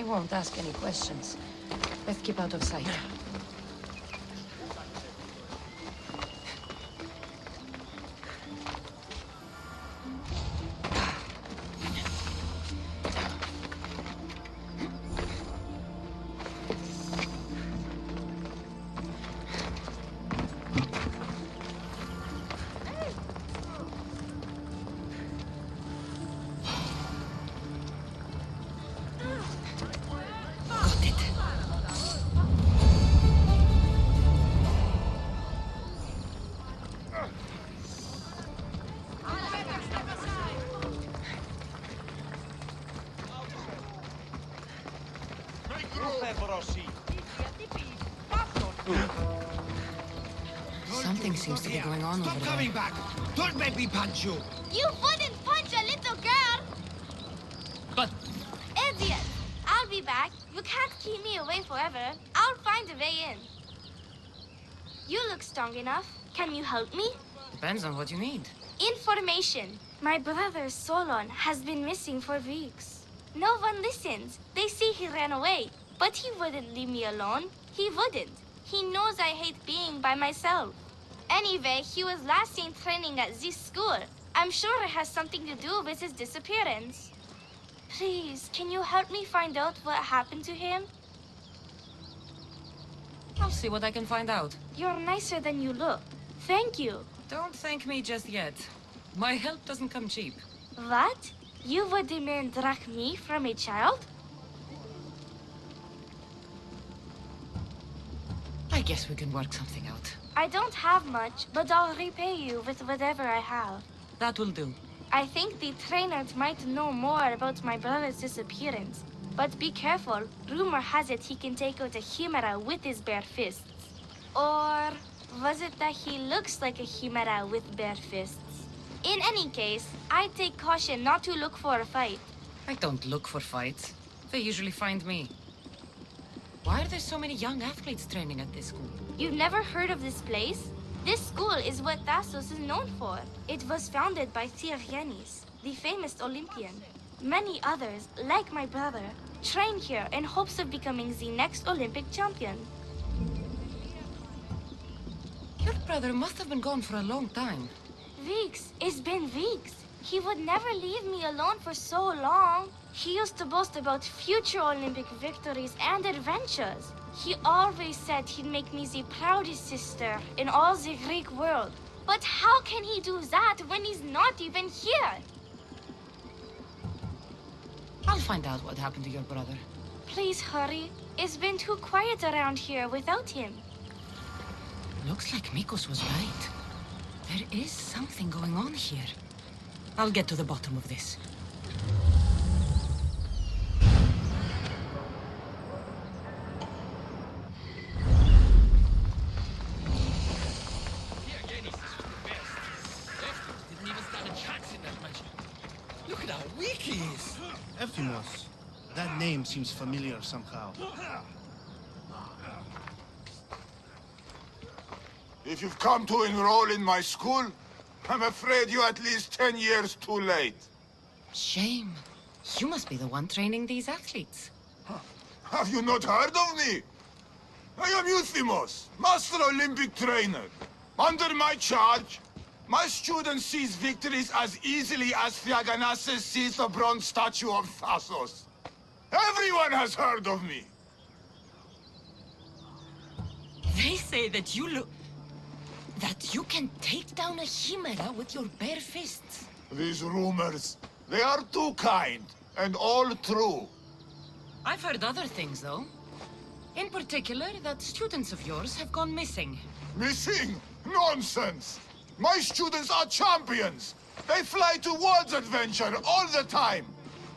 I won't ask any questions. Let's keep out of sight. Something seems to be going on over there. Stop coming back! Don't make me punch you! You wouldn't punch a little girl! But... Idiot! I'll be back. You can't keep me away forever. I'll find a way in. You look strong enough. Can you help me? Depends on what you need. Information. My brother Solon has been missing for weeks. No one listens. They say he ran away. But he wouldn't leave me alone. He wouldn't. He knows I hate being by myself. Anyway, he was last seen training at this school. I'm sure it has something to do with his disappearance. Please, can you help me find out what happened to him? I'll see what I can find out. You're nicer than you look. Thank you. Don't thank me just yet. My help doesn't come cheap. What? You would demand drachmi from a child? I guess we can work something out. I don't have much, but I'll repay you with whatever I have. That will do. I think the trainers might know more about my brother's disappearance. But be careful. Rumor has it he can take out a Chimera with his bare fists. Or was it that he looks like a Chimera with bare fists? In any case, I'd take caution not to look for a fight. I don't look for fights. They usually find me. Why are there so many young athletes training at this school? You've never heard of this place? This school is what Thassos is known for. It was founded by Tyrgenis, the famous Olympian. Many others, like my brother, train here in hopes of becoming the next Olympic champion. Your brother must have been gone for a long time. Weeks. It's been weeks. He would never leave me alone for so long. He used to boast about future Olympic victories and adventures. He always said he'd make me the proudest sister in all the Greek world. But how can he do that when he's not even here? I'll find out what happened to your brother. Please hurry. It's been too quiet around here without him. Looks like Mikos was right. There is something going on here. I'll get to the bottom of this. Look at how weak he is! Ephimos. That name seems familiar somehow. If you've come to enroll in my school, I'm afraid you're at least 10 years too late. Shame. You must be the one training these athletes. Have you not heard of me? I am Euthymos, Master Olympic Trainer. Under my charge, my students seize victories as easily as Thiaganasses sees the bronze statue of Thassos. Everyone has heard of me. They say that you can take down a Chimera with your bare fists. These rumors, they are too kind, and all true. I've heard other things, though. In particular, that students of yours have gone missing. Missing? Nonsense! My students are champions! They fly towards adventure all the time!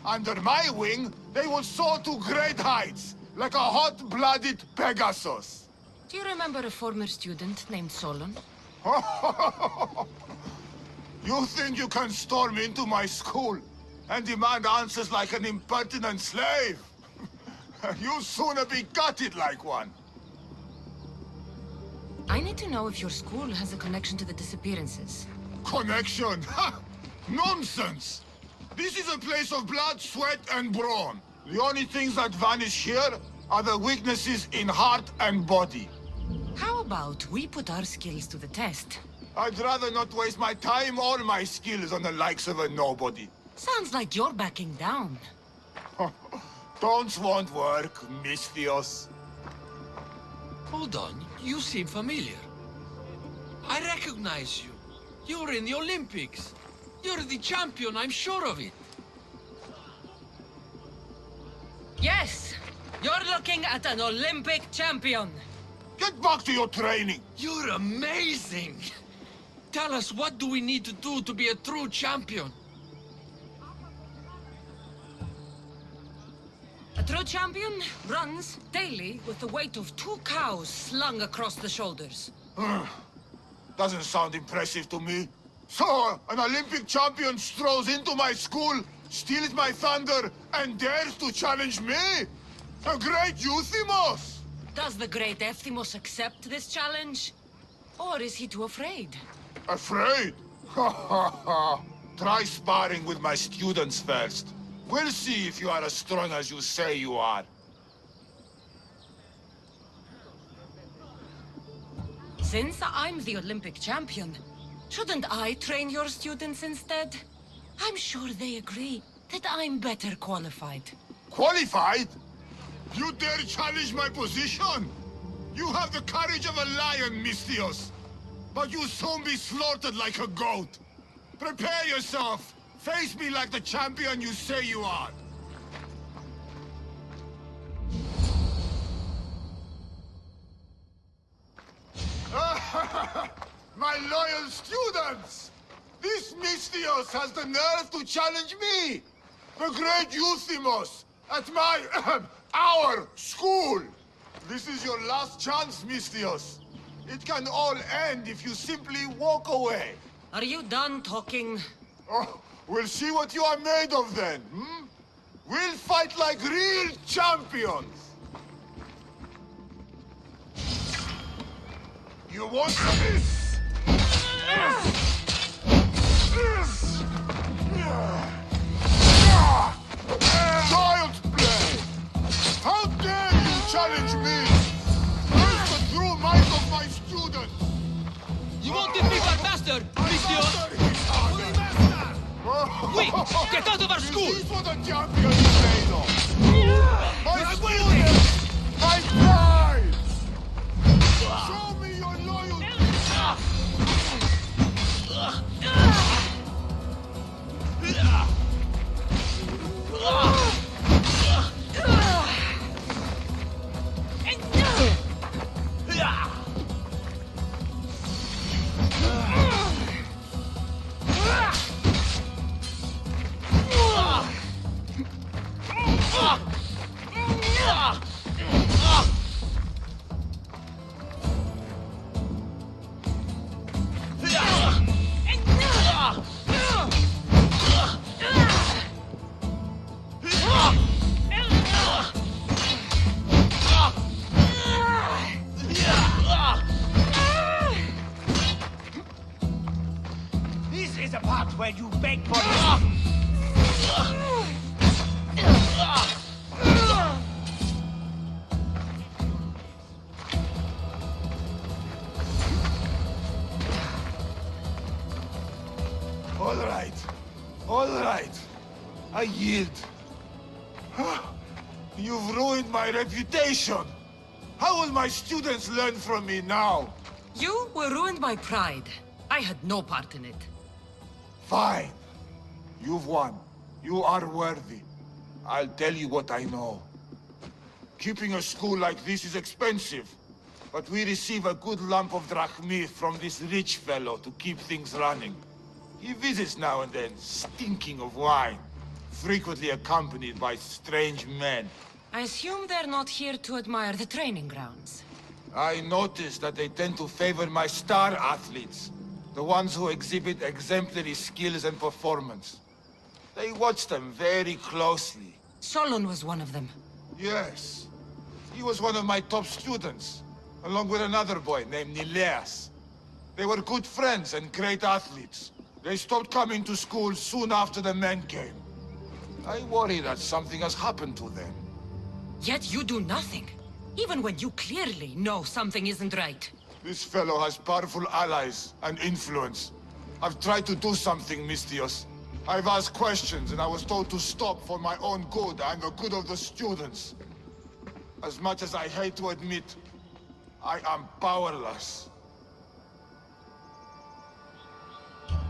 Under my wing, they will soar to great heights, like a hot-blooded Pegasus. Do you remember a former student named Solon? You think you can storm into my school and demand answers like an impertinent slave? You'll sooner be gutted like one. I need to know if your school has a connection to the disappearances. Connection? Ha! Nonsense! This is a place of blood, sweat, and brawn. The only things that vanish here are the weaknesses in heart and body. How about we put our skills to the test? I'd rather not waste my time or my skills on the likes of a nobody. Sounds like you're backing down. Don't won't work, Misthios. Hold on, you seem familiar. I recognize you. You're in the Olympics. You're the champion, I'm sure of it. Yes! You're looking at an Olympic champion! Get back to your training. You're amazing! Tell us, what do we need to do to be a true champion? A true champion runs daily with the weight of 2 cows slung across the shoulders. Doesn't sound impressive to me. So, an Olympic champion strolls into my school, steals my thunder, and dares to challenge me? A great Euthymos! Does the great Euthymos accept this challenge? Or is he too afraid? Afraid? Ha ha ha! Try sparring with my students first. We'll see if you are as strong as you say you are. Since I'm the Olympic champion, shouldn't I train your students instead? I'm sure they agree that I'm better qualified. Qualified? You dare challenge my position? You have the courage of a lion, Misthios. But you'll soon be slaughtered like a goat. Prepare yourself. Face me like the champion you say you are. My loyal students! This Misthios has the nerve to challenge me! The great Euthymos! At my... our school! This is your last chance, Misthios. It can all end if you simply walk away. Are you done talking? Oh, we'll see what you are made of then, hmm? We'll fight like real champions! You want this? Child's play! How dare you challenge me? Where's the true might of my students? You won't defeat our master, Misthios! Quick! Get out of our school! This is what a champion is made of! My students! My pride! Show me your loyalty! This is the part where you beg for it. All right. I yield. You've ruined my reputation. How will my students learn from me now? You were ruined by pride. I had no part in it. Fine. You've won. You are worthy. I'll tell you what I know. Keeping a school like this is expensive, but we receive a good lump of drachmi from this rich fellow to keep things running. He visits now and then, stinking of wine, frequently accompanied by strange men. I assume they're not here to admire the training grounds. I noticed that they tend to favor my star athletes, the ones who exhibit exemplary skills and performance. They watch them very closely. Solon was one of them. Yes. He was one of my top students, along with another boy named Nileas. They were good friends and great athletes. They stopped coming to school soon after the men came. I worry that something has happened to them. Yet you do nothing. Even when you clearly know something isn't right. This fellow has powerful allies and influence. I've tried to do something, Mistios. I've asked questions and I was told to stop for my own good and the good of the students. As much as I hate to admit, I am powerless.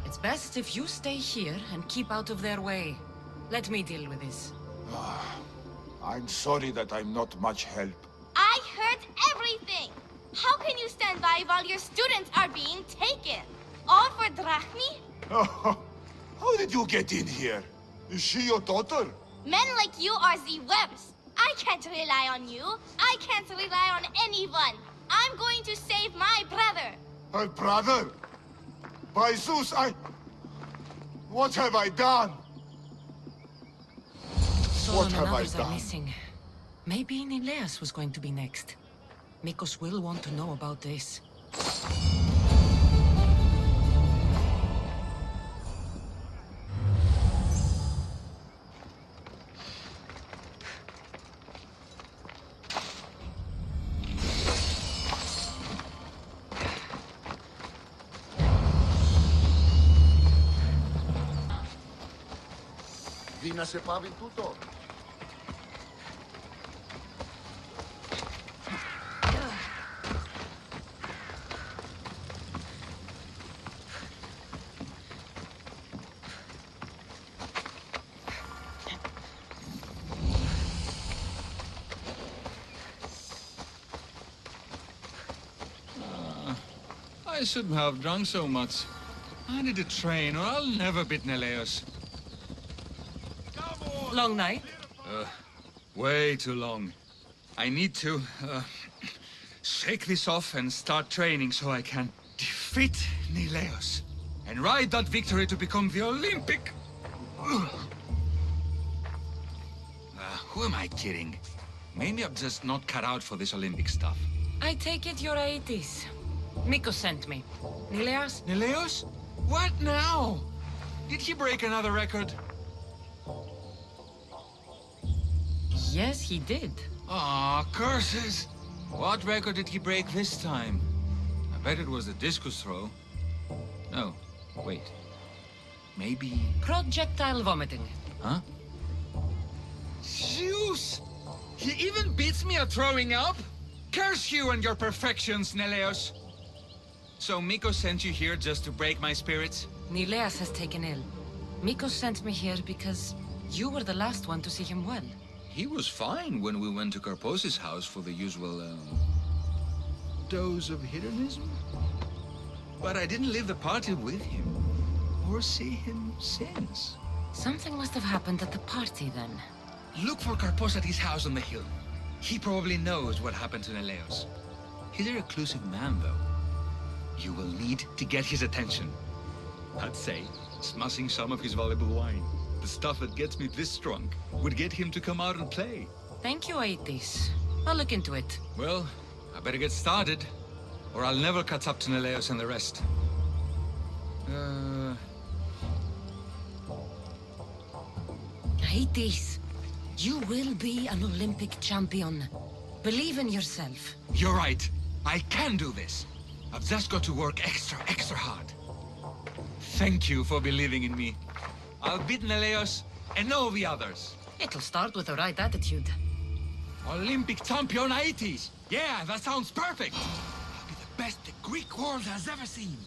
It's best if you stay here and keep out of their way. Let me deal with this. I'm sorry that I'm not much help. I heard everything! How can you stand by while your students are being taken? All for drachmi? How did you get in here? Is she your daughter? Men like you are the webs. I can't rely on you. I can't rely on anyone. I'm going to save my brother. Her brother? By Zeus, what have I done? Solon and have I others are done? missing. Maybe Nileas was going to be next. Mikos will want to know about this. Δει να σε πάβει τούτο. I shouldn't have drunk so much. I need to train or I'll never beat Neleos. Long night? Way too long. I need to, shake this off and start training so I can defeat Neleos and ride that victory to become the Olympic. Who am I kidding? Maybe I'm just not cut out for this Olympic stuff. I take it you're Aetis. Mikos sent me. Nileas? Neleos? What now? Did he break another record? Yes, he did. Aw, curses! What record did he break this time? I bet it was the discus throw. No, wait. Maybe... Projectile vomiting. Huh? Zeus! He even beats me at throwing up? Curse you and your perfections, Neleos! So Miko sent you here just to break my spirits? Nileas has taken ill. Mikos sent me here because you were the last one to see him well. He was fine when we went to Karpos's house for the usual, dose of hedonism. But I didn't leave the party with him, or see him since. Something must have happened at the party then. Look for Karpos at his house on the hill. He probably knows what happened to Neleos. He's a reclusive man, though. You will need to get his attention. I'd say, smashing some of his valuable wine. The stuff that gets me this drunk would get him to come out and play. Thank you, Aetis. I'll look into it. Well, I better get started, or I'll never catch up to Neleos and the rest. Aetis, you will be an Olympic champion. Believe in yourself. You're right. I can do this. I've just got to work extra hard. Thank you for believing in me. I'll beat Neleos and all the others. It'll start with the right attitude. Olympic champion Aetis. Yeah, that sounds perfect. I'll be the best the Greek world has ever seen.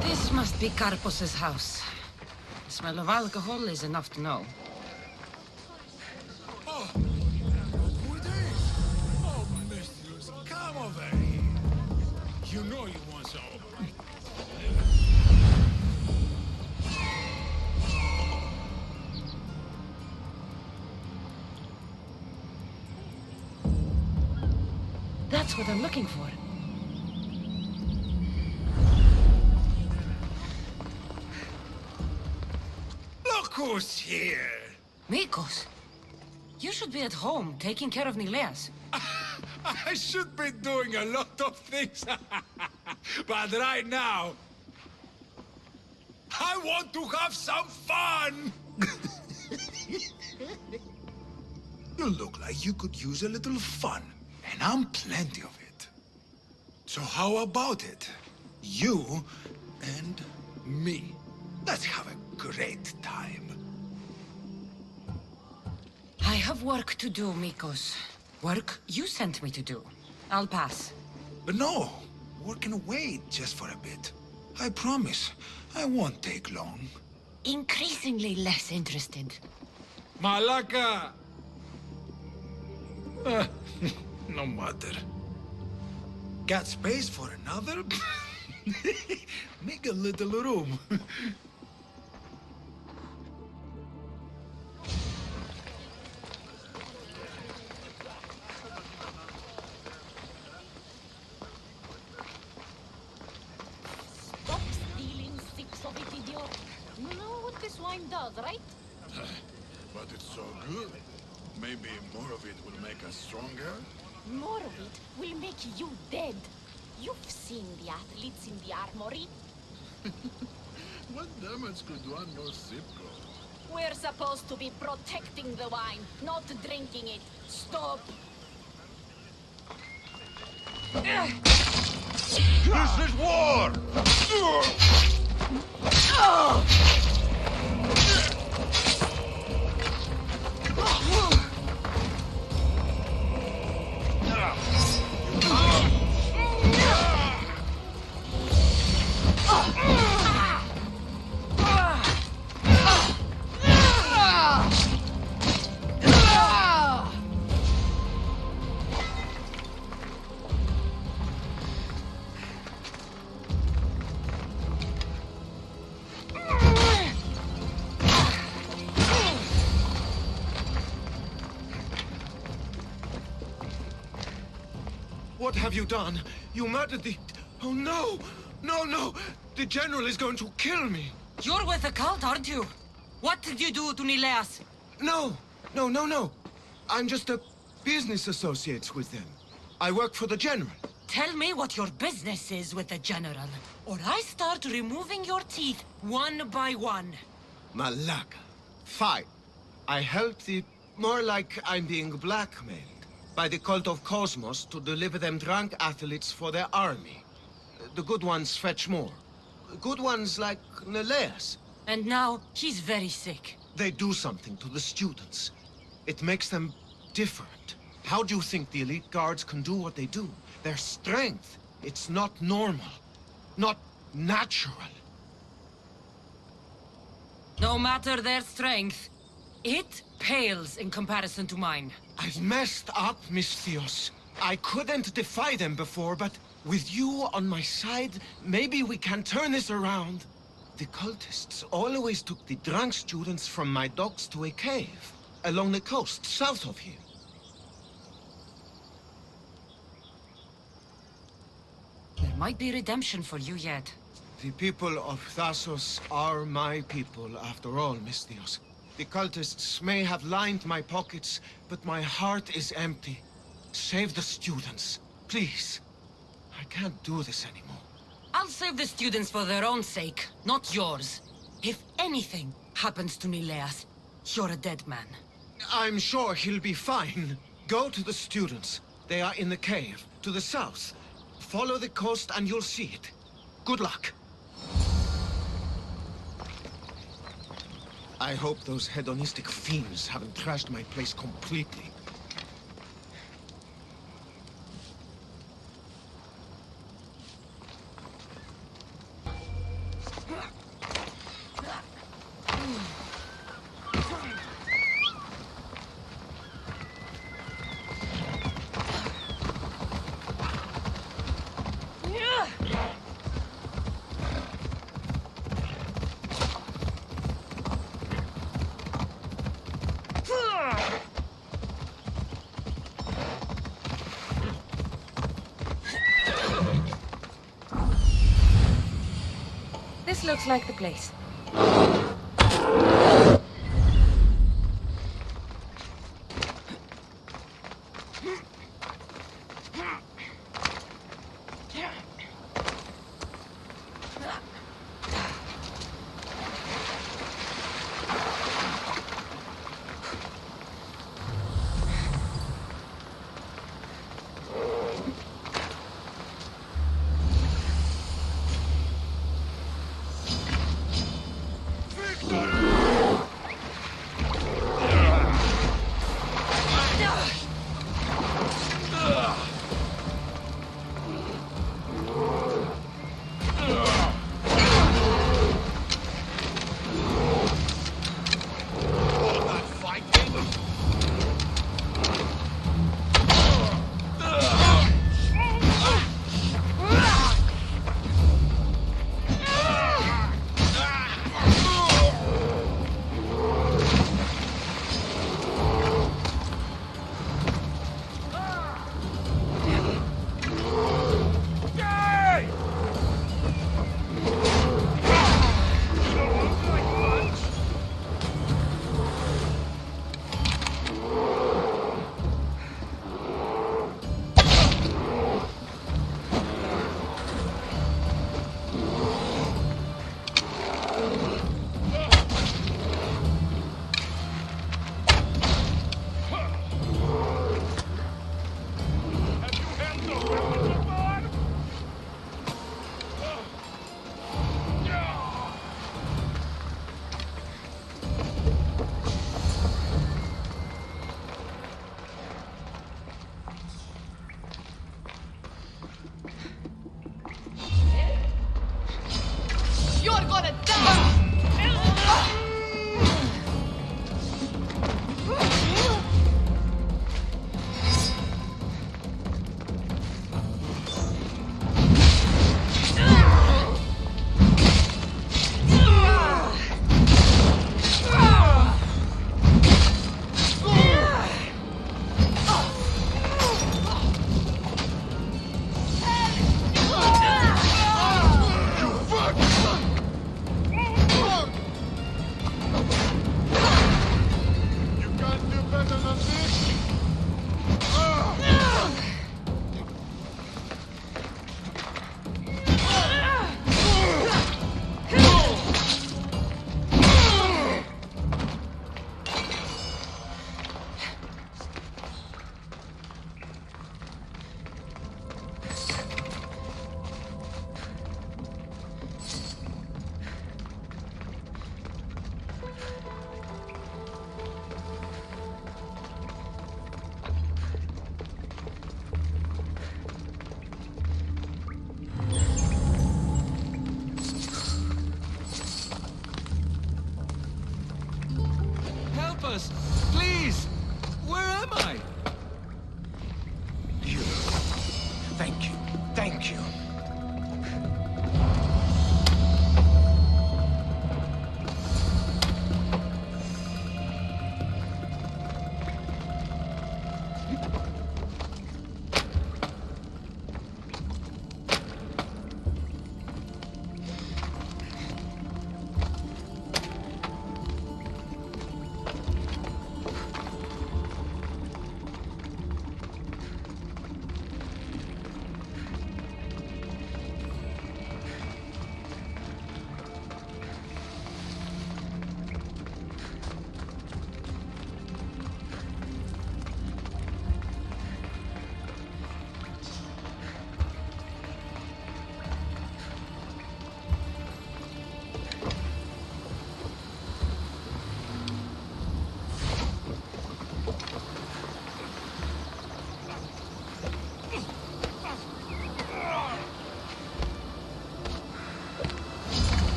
This must be Karpos's house. The smell of alcohol is enough to know. Oh, Mistress, come over here. You know you want some. That's what I'm looking for. Look who's here. Mikos, You should be at home, taking care of Nileas. I should be doing a lot of things. But right now, I want to have some fun! You look like you could use a little fun, and I'm plenty of it. So how about it? You and me. Let's have a great time. I have work to do, Mikos. Work you sent me to do. I'll pass. But no, we can wait just for a bit. I promise, I won't take long. Increasingly less interested. Malaka! No matter. Got space for another? Make a little room. Stop stealing sips of it, idiot. You know what this wine does, right? But it's so good. Maybe more of it will make us stronger? More of it will make you dead. You've seen the athletes in the armory. What damage could one more sip go? We're supposed to be protecting the wine, not drinking it. Stop! This is war! What have you done? You murdered the... Oh, no! No, no! The General is going to kill me! You're with the cult, aren't you? What did you do to Nileas? No! No, no, no! I'm just a business associate with them. I work for the General. Tell me what your business is with the General, or I start removing your teeth one by one. Malaka. Fine. I help the... More like I'm being blackmailed by the cult of Cosmos to deliver them drunk athletes for their army. The good ones fetch more. Good ones like Nileas. And now, he's very sick. They do something to the students. It makes them different. How do you think the elite guards can do what they do? Their strength, it's not normal. Not natural. No matter their strength, it pales in comparison to mine. I've messed up, Misthios. I couldn't defy them before, but with you on my side, maybe we can turn this around. The cultists always took the drunk students from my docks to a cave, along the coast, south of here. There might be redemption for you yet. The people of Thassos are my people, after all, Misthios. The cultists may have lined my pockets, but my heart is empty. Save the students, please. I can't do this anymore. I'll save the students for their own sake, not yours. If anything happens to Nileas, you're a dead man. I'm sure he'll be fine. Go to the students. They are in the cave, to the south. Follow the coast and you'll see it. Good luck. I hope those hedonistic fiends haven't trashed my place completely. This looks like the place. Thank you. Thank you.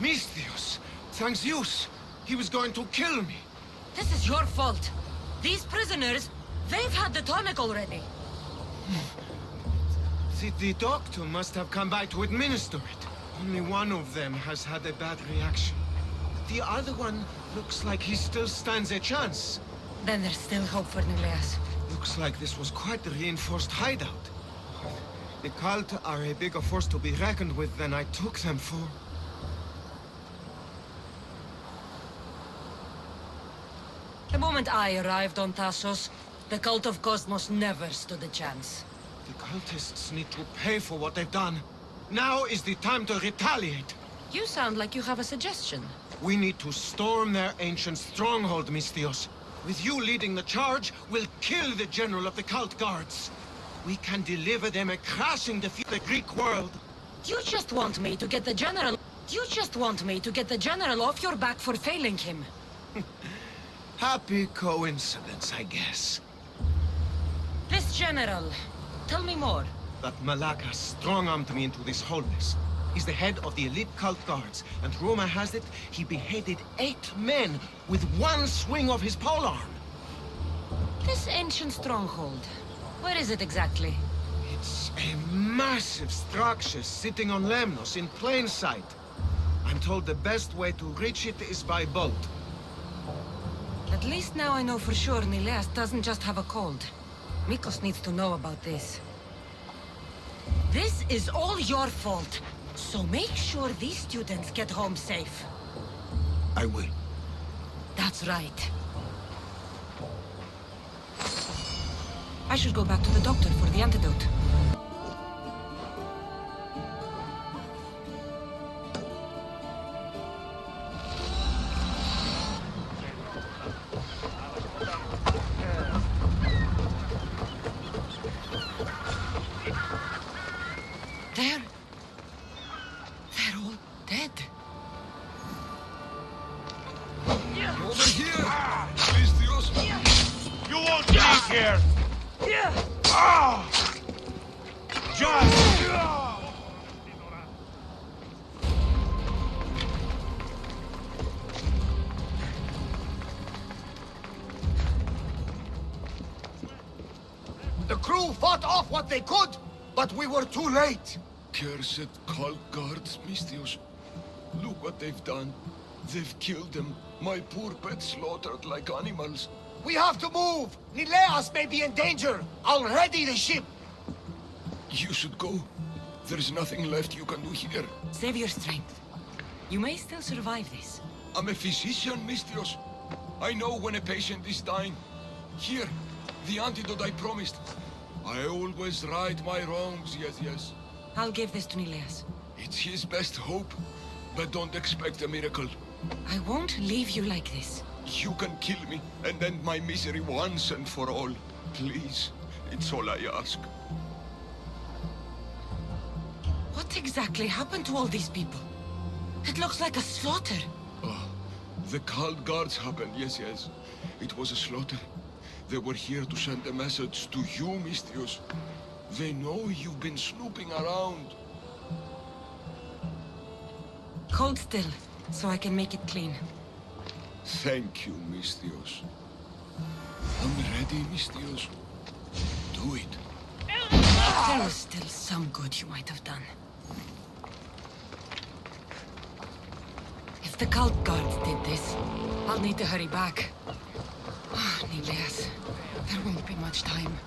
Misthios! Thanks Zeus! He was going to kill me! This is your fault. These prisoners, they've had the tonic already. The doctor must have come by to administer it. Only one of them has had a bad reaction. The other one looks like he still stands a chance. Then there's still hope for Nileas. Looks like this was quite a reinforced hideout. The cult are a bigger force to be reckoned with than I took them for. The moment I arrived on Tassos, the cult of Cosmos never stood a chance. The cultists need to pay for what they've done. Now is the time to retaliate. You sound like you have a suggestion. We need to storm their ancient stronghold, Misthios. With you leading the charge, we'll kill the general of the cult guards. We can deliver them a crashing defeat to the Greek world. You just want me to get the general... You just want me to get the general off your back for failing him. Happy coincidence, I guess. This general... Tell me more. That Malaka strong-armed me into this whole mess. He's the head of the elite cult guards, and rumor has it he beheaded 8 men with one swing of his polearm. This ancient stronghold, where is it exactly? It's a massive structure sitting on Lemnos in plain sight. I'm told the best way to reach it is by boat. At least now I know for sure Nileas doesn't just have a cold. Mikos needs to know about this. This is all your fault. So make sure these students get home safe. I will. That's right. I should go back to the doctor for the antidote. They're all dead. Over here! Misthios! You won't leave here! Ah! Just! The crew fought off what they could, but we were too late. Cursed cult guards, Misthios. Look what they've done. They've killed them. My poor pets slaughtered like animals. We have to move! Nileas may be in danger! I'll ready the ship! You should go. There's nothing left you can do here. Save your strength. You may still survive this. I'm a physician, Misthios. I know when a patient is dying. Here, the antidote I promised. I always right my wrongs, yes. I'll give this to Nileas. It's his best hope, but don't expect a miracle. I won't leave you like this. You can kill me and end my misery once and for all. Please, it's all I ask. What exactly happened to all these people? It looks like a slaughter. Oh, the cult guards happened, yes. It was a slaughter. They were here to send a message to you, Mistios. They know you've been snooping around. Hold still, so I can make it clean. Thank you, Mistios. I'm ready, Mistios. Do it. There is still some good you might have done. If the cult guards did this, I'll need to hurry back. Nileas, there won't be much time.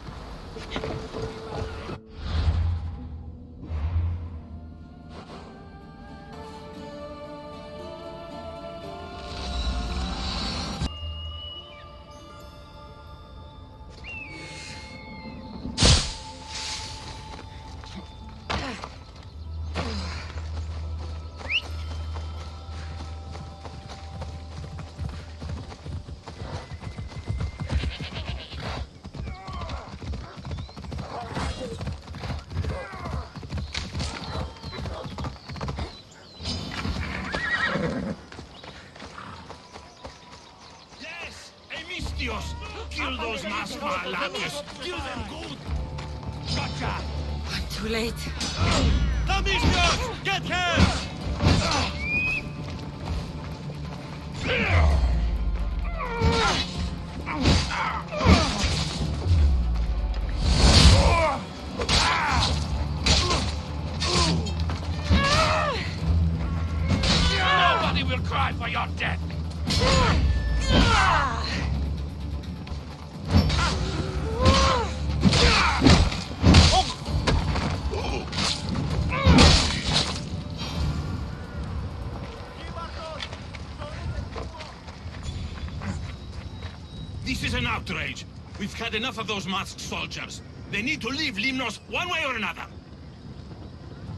Kill those masked malakis! Kill them good! Gotcha! I'm too late. Amistios! Get help! Nobody will cry for your death! This is an outrage. We've had enough of those masked soldiers. They need to leave Limnos one way or another.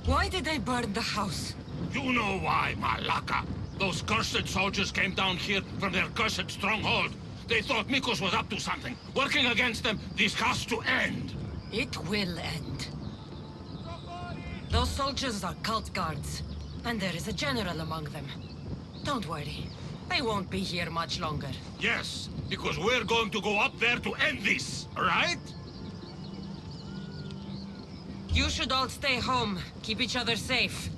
Why did they burn the house? You know why, Malaka. Those cursed soldiers came down here from their cursed stronghold. They thought Mikos was up to something. Working against them, this has to end. It will end. Those soldiers are cult guards, and there is a general among them. Don't worry. They won't be here much longer. Yes, because we're going to go up there to end this, right? You should all stay home. Keep each other safe.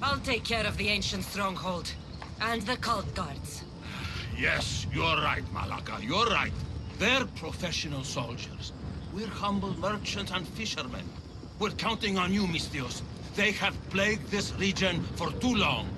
I'll take care of the ancient stronghold. And the cult guards. Yes, you're right, Malaka. You're right. They're professional soldiers. We're humble merchants and fishermen. We're counting on you, Mistios. They have plagued this region for too long.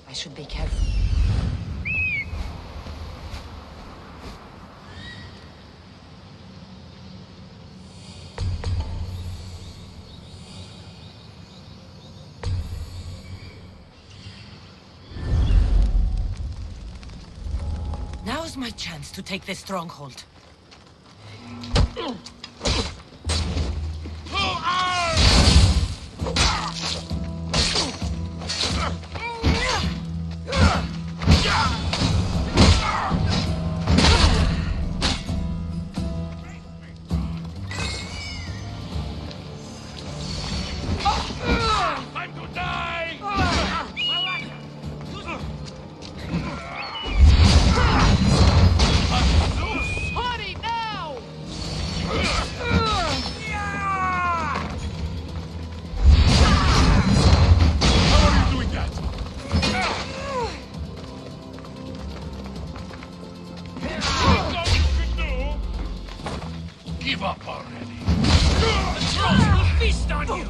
I should be careful. Now's my chance to take this stronghold. Time to die! Hurry now! How are you doing that? All you can do? Give up already. The trolls will feast on you!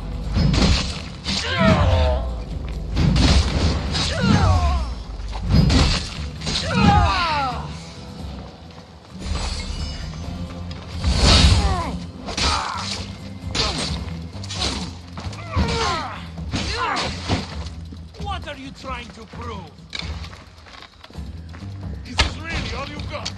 What are you trying to prove? Is this really all you got?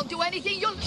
don't do anything, you'll...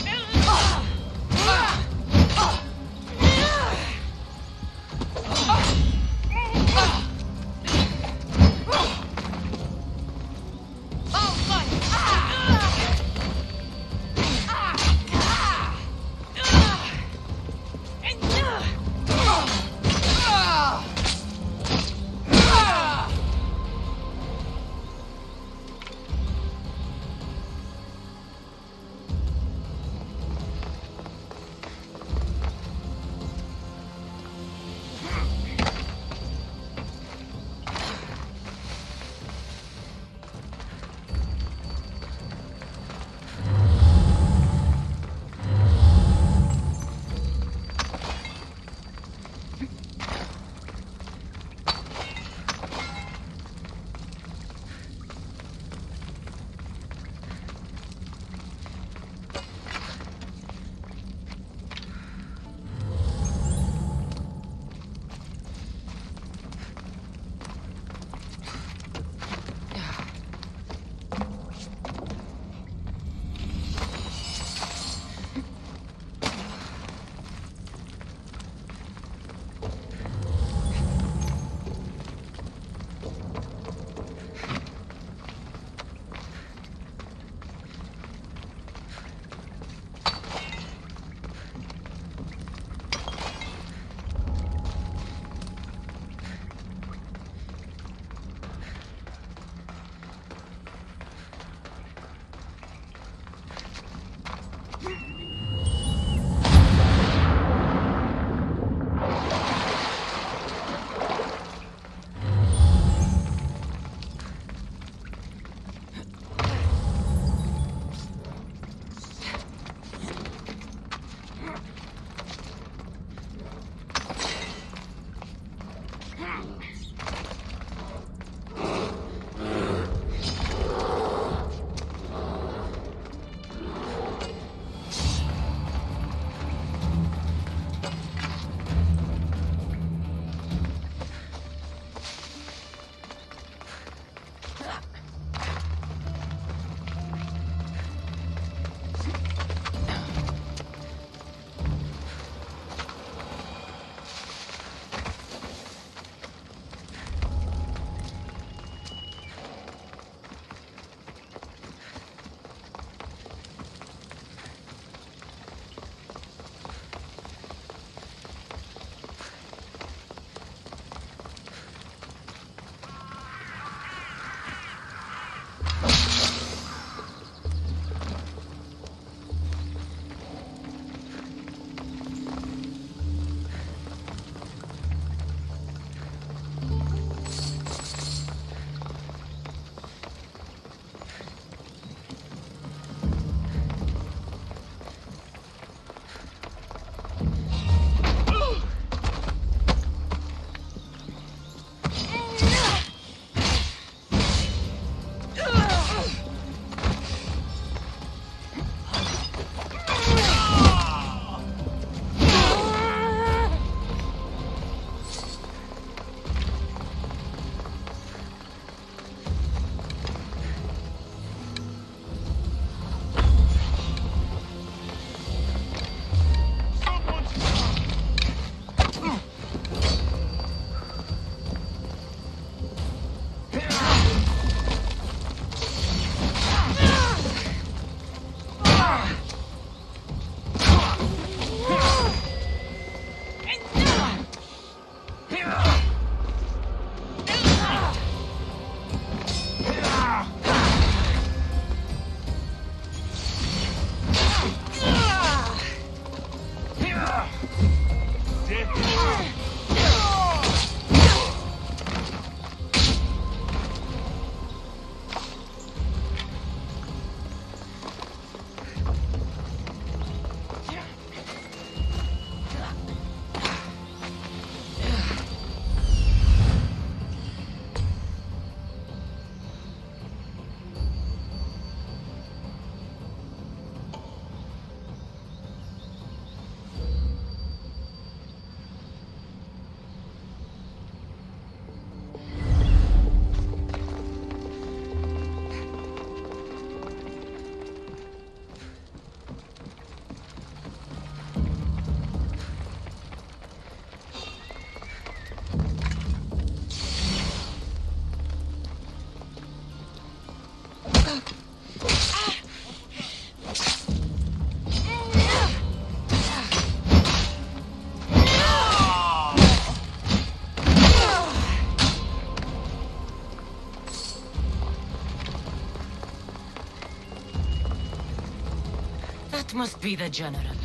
That must be the general.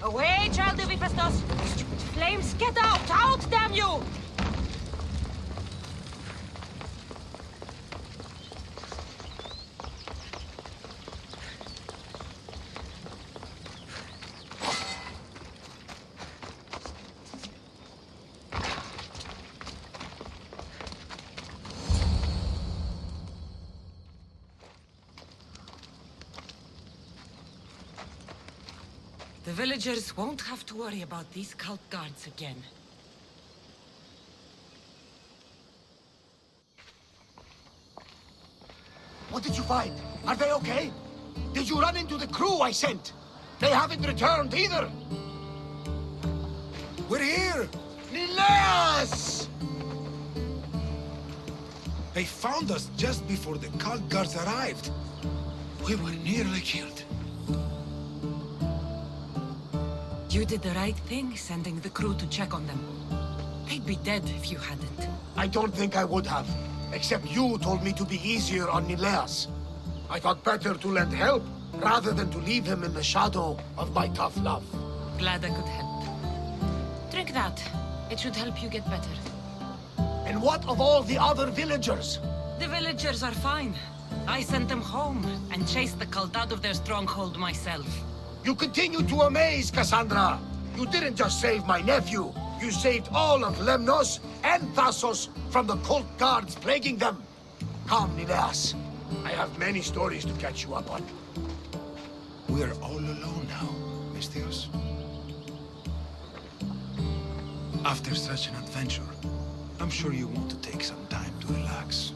Away, child of Hephaestus! Flames, get out! Out, damn you! The villagers won't have to worry about these cult guards again. What did you find? Are they okay? Did you run into the crew I sent? They haven't returned either. We're here! Nileas! They found us just before the cult guards arrived. We were nearly killed. You did the right thing, sending the crew to check on them. They'd be dead if you hadn't. I don't think I would have. Except you told me to be easier on Nileas. I thought better to lend help, rather than to leave him in the shadow of my tough love. Glad I could help. Drink that. It should help you get better. And what of all the other villagers? The villagers are fine. I sent them home and chased the cult out of their stronghold myself. You continue to amaze, Cassandra. You didn't just save my nephew. You saved all of Lemnos and Thassos from the cult guards plaguing them. Come, Nileas. I have many stories to catch you up on. We're all alone now, Misthios. After such an adventure, I'm sure you want to take some time to relax.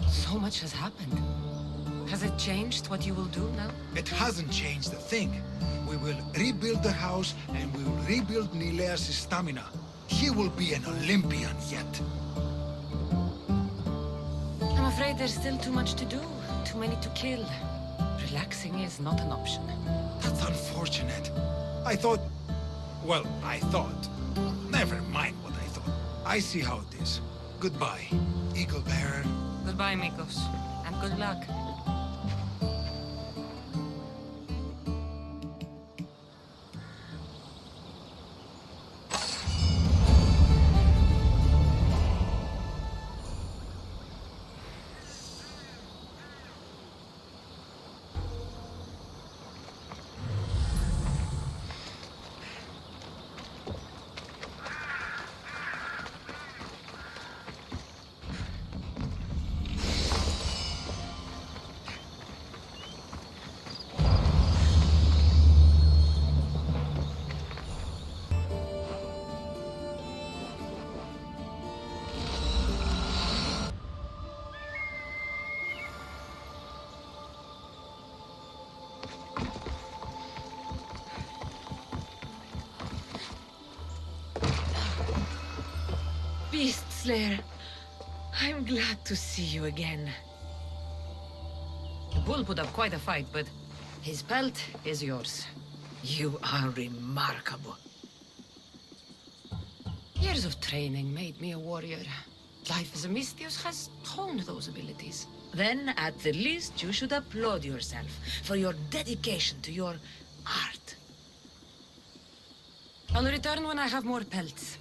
So much has happened. Has it changed what you will do now? It hasn't changed a thing. We will rebuild the house, and we will rebuild Nileas' stamina. He will be an Olympian yet. I'm afraid there's still too much to do. Too many to kill. Relaxing is not an option. That's unfortunate. I thought... Well, I thought. Never mind what I thought. I see how it is. Goodbye, Eagle Bearer. Goodbye, Mikos. And good luck. Beast Slayer. I'm glad to see you again. The bull put up quite a fight, but his pelt is yours. You are remarkable. Years of training made me a warrior. Life as a Misthios has honed those abilities. Then, at the least, you should applaud yourself for your dedication to your art. I'll return when I have more pelts.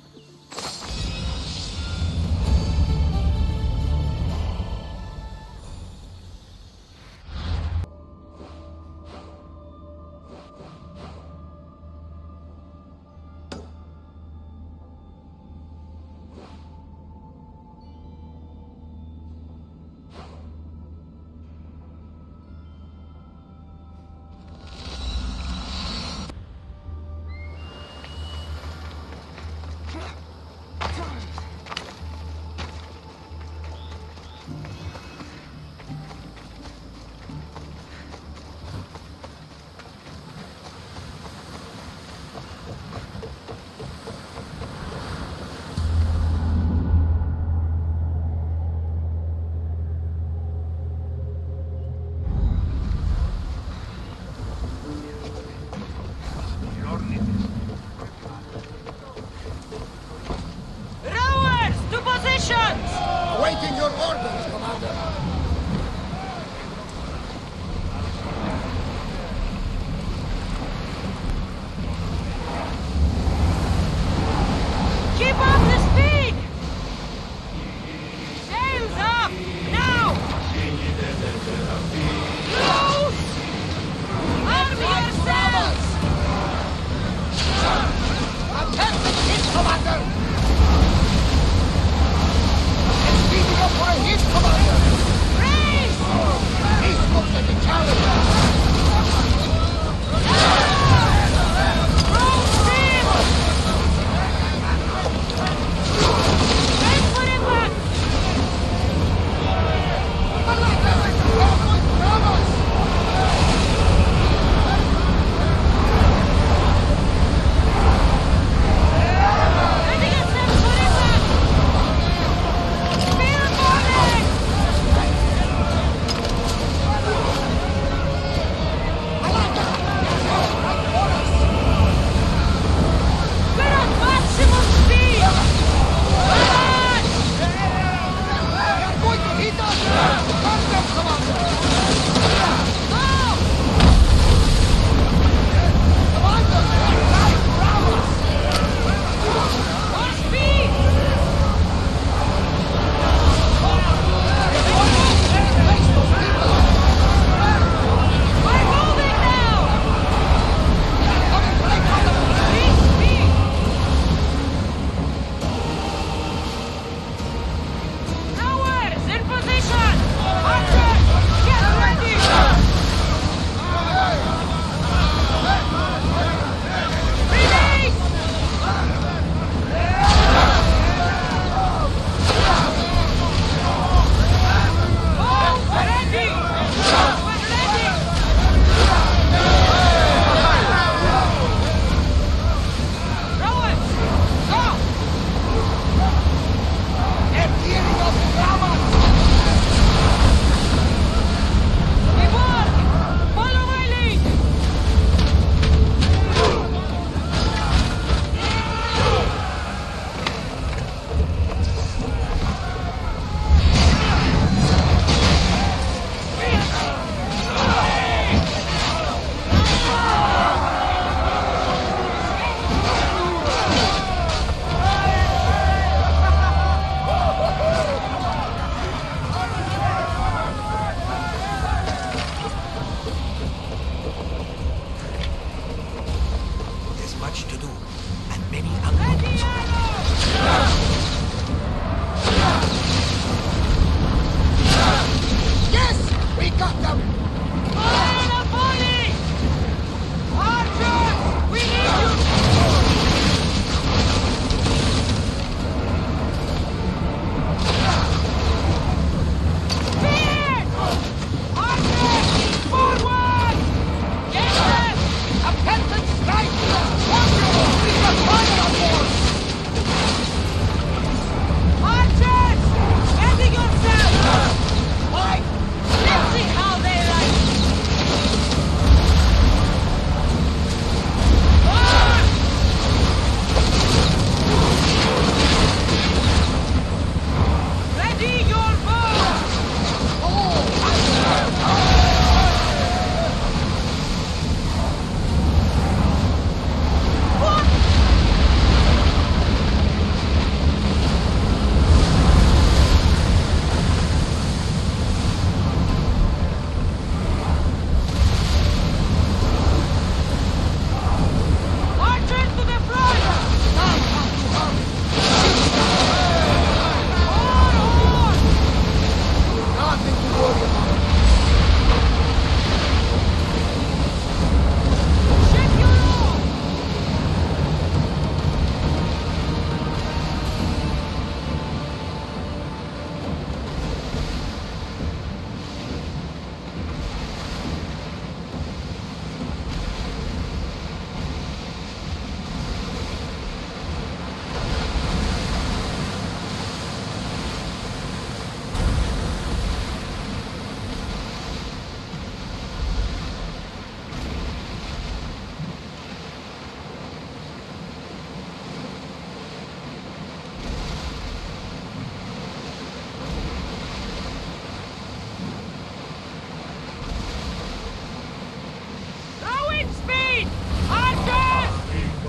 Speed! Archers!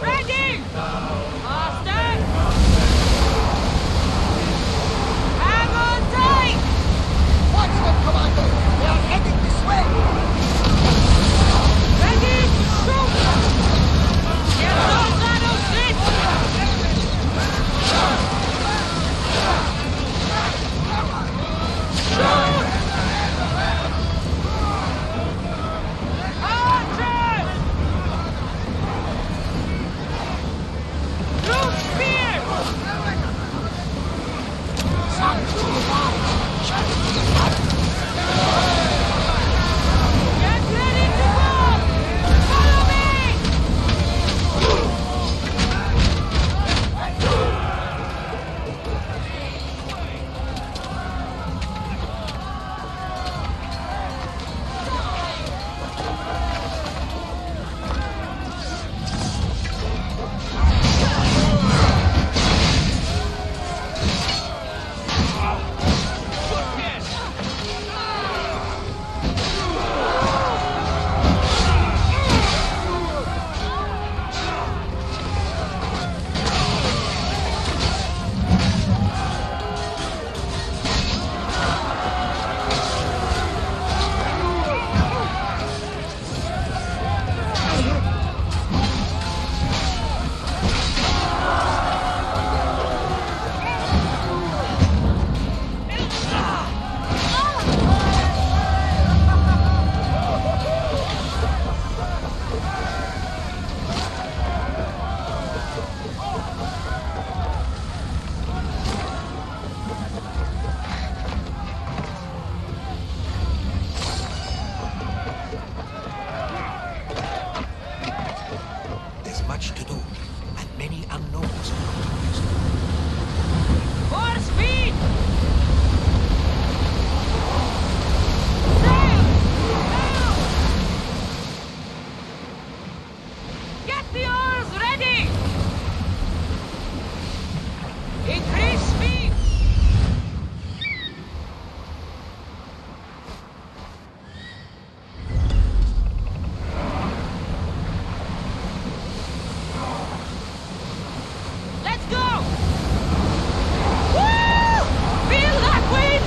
Ready! Faster! Hang on tight! Watch them, Commander! They are heading this way! Ready to shoot! Get those arrows hit! Shoot! Archers! Loose spear! Get ready to go! Follow me! There's much to do, and many unknowns. More speed! Sail! Sail! Get the oars ready! Increase speed! Let's go! Woo! Feel that wind!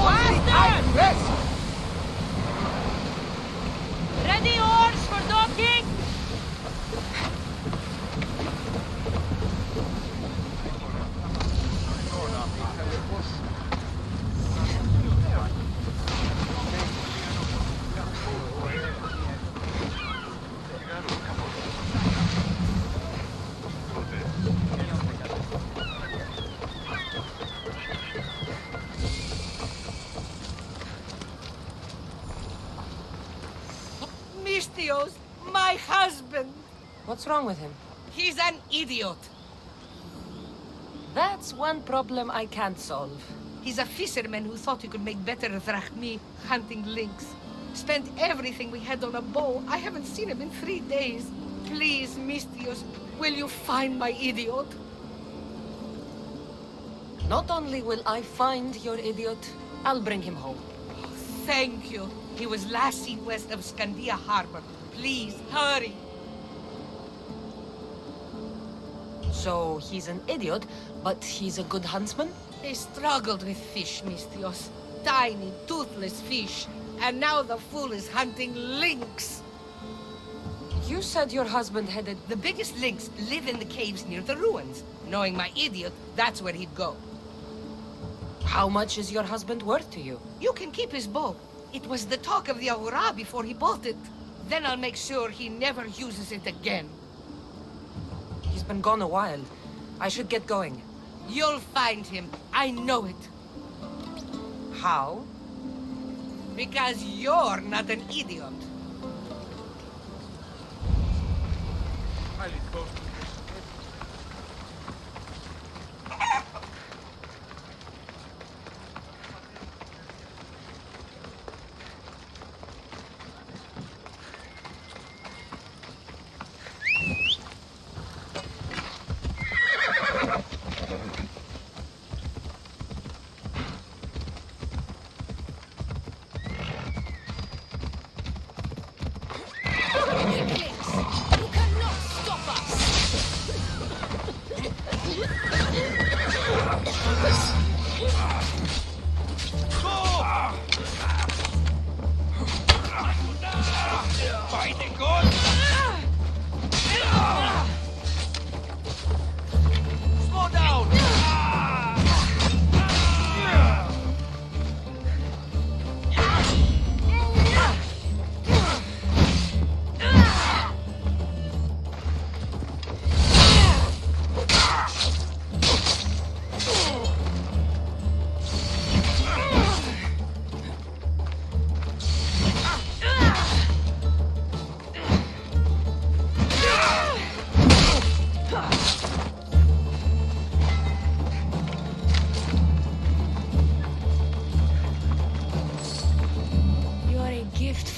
Faster! Rest! Ready oars for docking? Mistios, my husband. What's wrong with him? He's an idiot. That's one problem I can't solve. He's a fisherman who thought he could make better drachmi hunting lynx. Spent everything we had on a bow. I haven't seen him in 3 days. Please, Mistios, will you find my idiot? Not only will I find your idiot, I'll bring him home. Thank you. He was last seen west of Scandia Harbor. Please, hurry. So he's an idiot, but he's a good huntsman? He struggled with fish, Mistios. Tiny, toothless fish. And now the fool is hunting lynx. You said your husband headed... The biggest lynx live in the caves near the ruins. Knowing my idiot, that's where he'd go. How much is your husband worth to you? You can keep his bow. It was the talk of the Ahura before he bought it. Then I'll make sure he never uses it again. He's been gone a while. I should get going. You'll find him. I know it. How? Because you're not an idiot.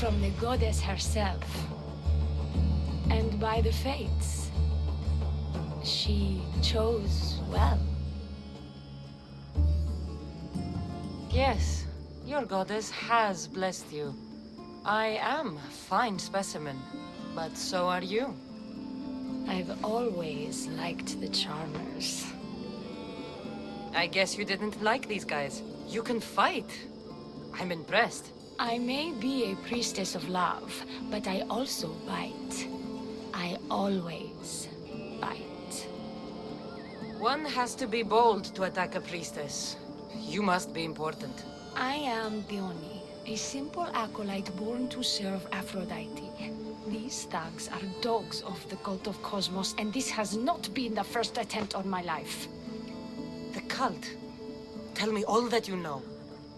from the goddess herself. And by the fates, she chose well. Yes, your goddess has blessed you. I am a fine specimen, but so are you. I've always liked the Charmers. I guess you didn't like these guys. You can fight. I'm impressed. I may be a priestess of love, but I also bite. I always bite. One has to be bold to attack a priestess. You must be important. I am Dione, a simple acolyte born to serve Aphrodite. These thugs are dogs of the cult of Cosmos, and this has not been the first attempt on my life. The cult? Tell me all that you know.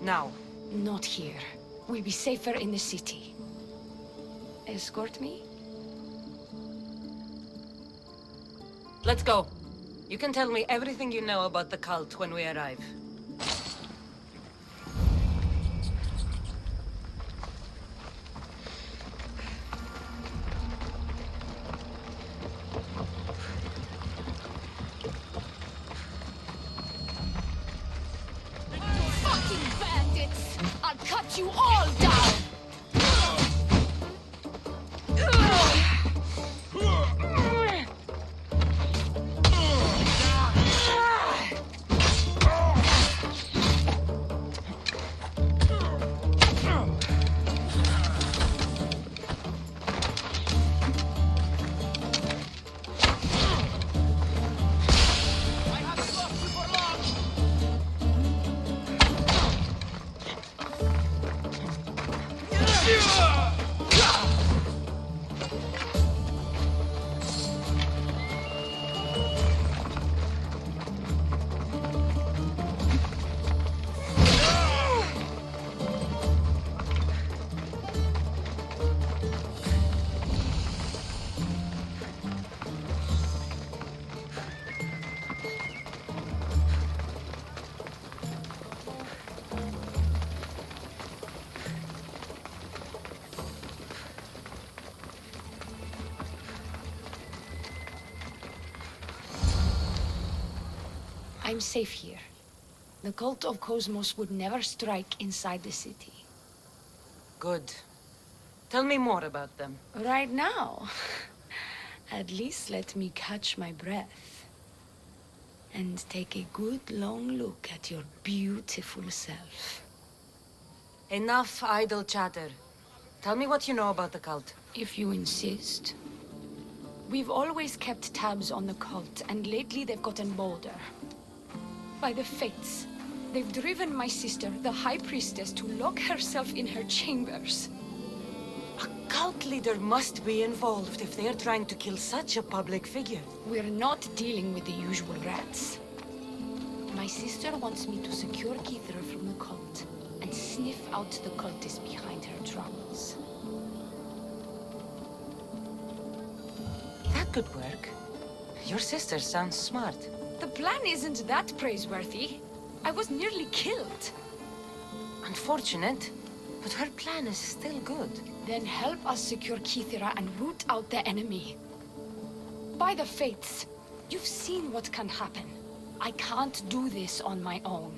Now. Not here. We'll be safer in the city. Escort me? Let's go. You can tell me everything you know about the cult when we arrive. Fucking bandits! I'll cut you all down! I'm safe here. The cult of Cosmos would never strike inside the city. Good. Tell me more about them. Right now? At least let me catch my breath. And take a good long look at your beautiful self. Enough idle chatter. Tell me what you know about the cult. If you insist. We've always kept tabs on the cult, and lately they've gotten bolder. By the fates, they've driven my sister, the High Priestess, to lock herself in her chambers. A cult leader must be involved if they're trying to kill such a public figure. We're not dealing with the usual rats. My sister wants me to secure Kithra from the cult, and sniff out the cultists behind her troubles. That could work. Your sister sounds smart. The plan isn't that praiseworthy. I was nearly killed. Unfortunate, but her plan is still good. Then help us secure Kithra and root out the enemy. By the fates, you've seen what can happen. I can't do this on my own.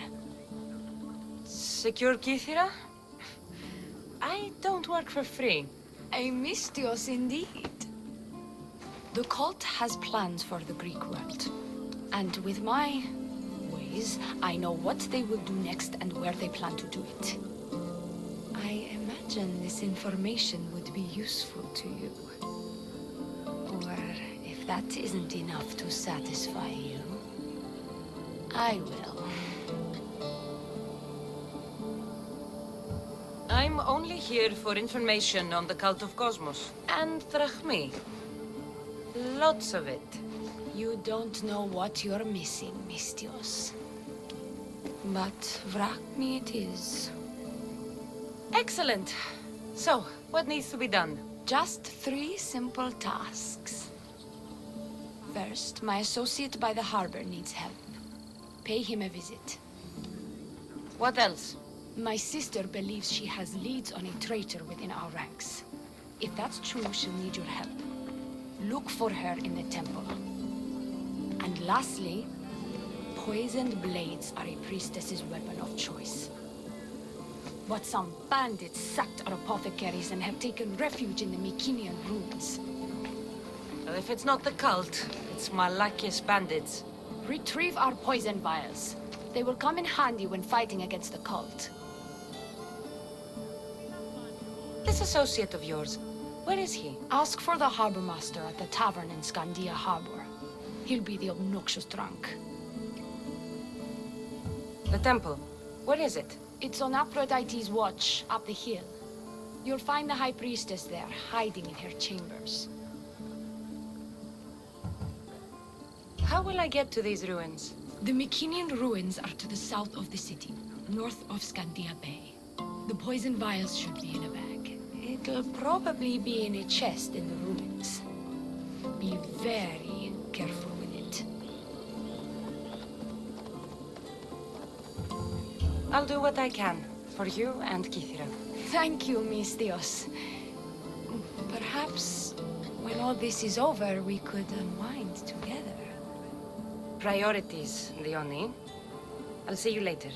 Secure Kithira? I don't work for free. A mystios indeed. The cult has plans for the Greek world. And with my ways, I know what they will do next and where they plan to do it. I imagine this information would be useful to you. Or if that isn't enough to satisfy you, I will. I'm only here for information on the cult of Cosmos. And Drachmi. Lots of it. You don't know what you're missing, mystios. But Vrachmi it is. Excellent. So, what needs to be done? Just 3 simple tasks. First, my associate by the harbor needs help. Pay him a visit. What else? My sister believes she has leads on a traitor within our ranks. If that's true, she'll need your help. Look for her in the temple. And lastly, poisoned blades are a priestess's weapon of choice. But some bandits sacked our apothecaries and have taken refuge in the Mycenaean ruins. Well, if it's not the cult, it's Malakis bandits. Retrieve our poison vials. They will come in handy when fighting against the cult. This associate of yours, where is he? Ask for the harbor master at the tavern in Scandia Harbor. He'll be the obnoxious drunk. The temple, where is it? It's on Aphrodite's watch, up the hill. You'll find the High Priestess there, hiding in her chambers. How will I get to these ruins? The Mycenaean ruins are to the south of the city, north of Scandia Bay. The poison vials should be in a bag. It'll probably be in a chest in the ruins. Be very careful with it. I'll do what I can, for you and Kithira. Thank you, Misthios. Perhaps, when all this is over, we could unwind together. Priorities, Leonie. I'll see you later.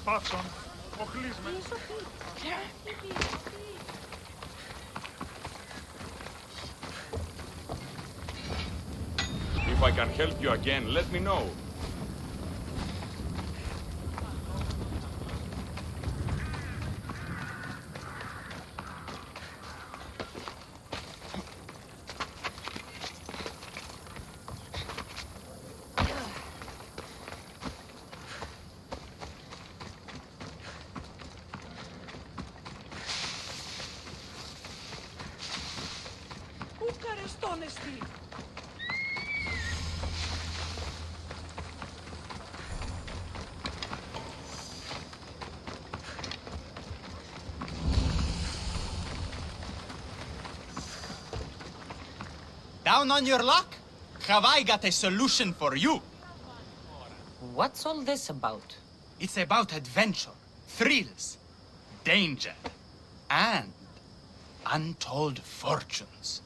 Παύσον, οχλείς με. If I can help you again, let me know. Down on your luck? Have I got a solution for you? What's all this about? It's about adventure, thrills, danger, and untold fortunes.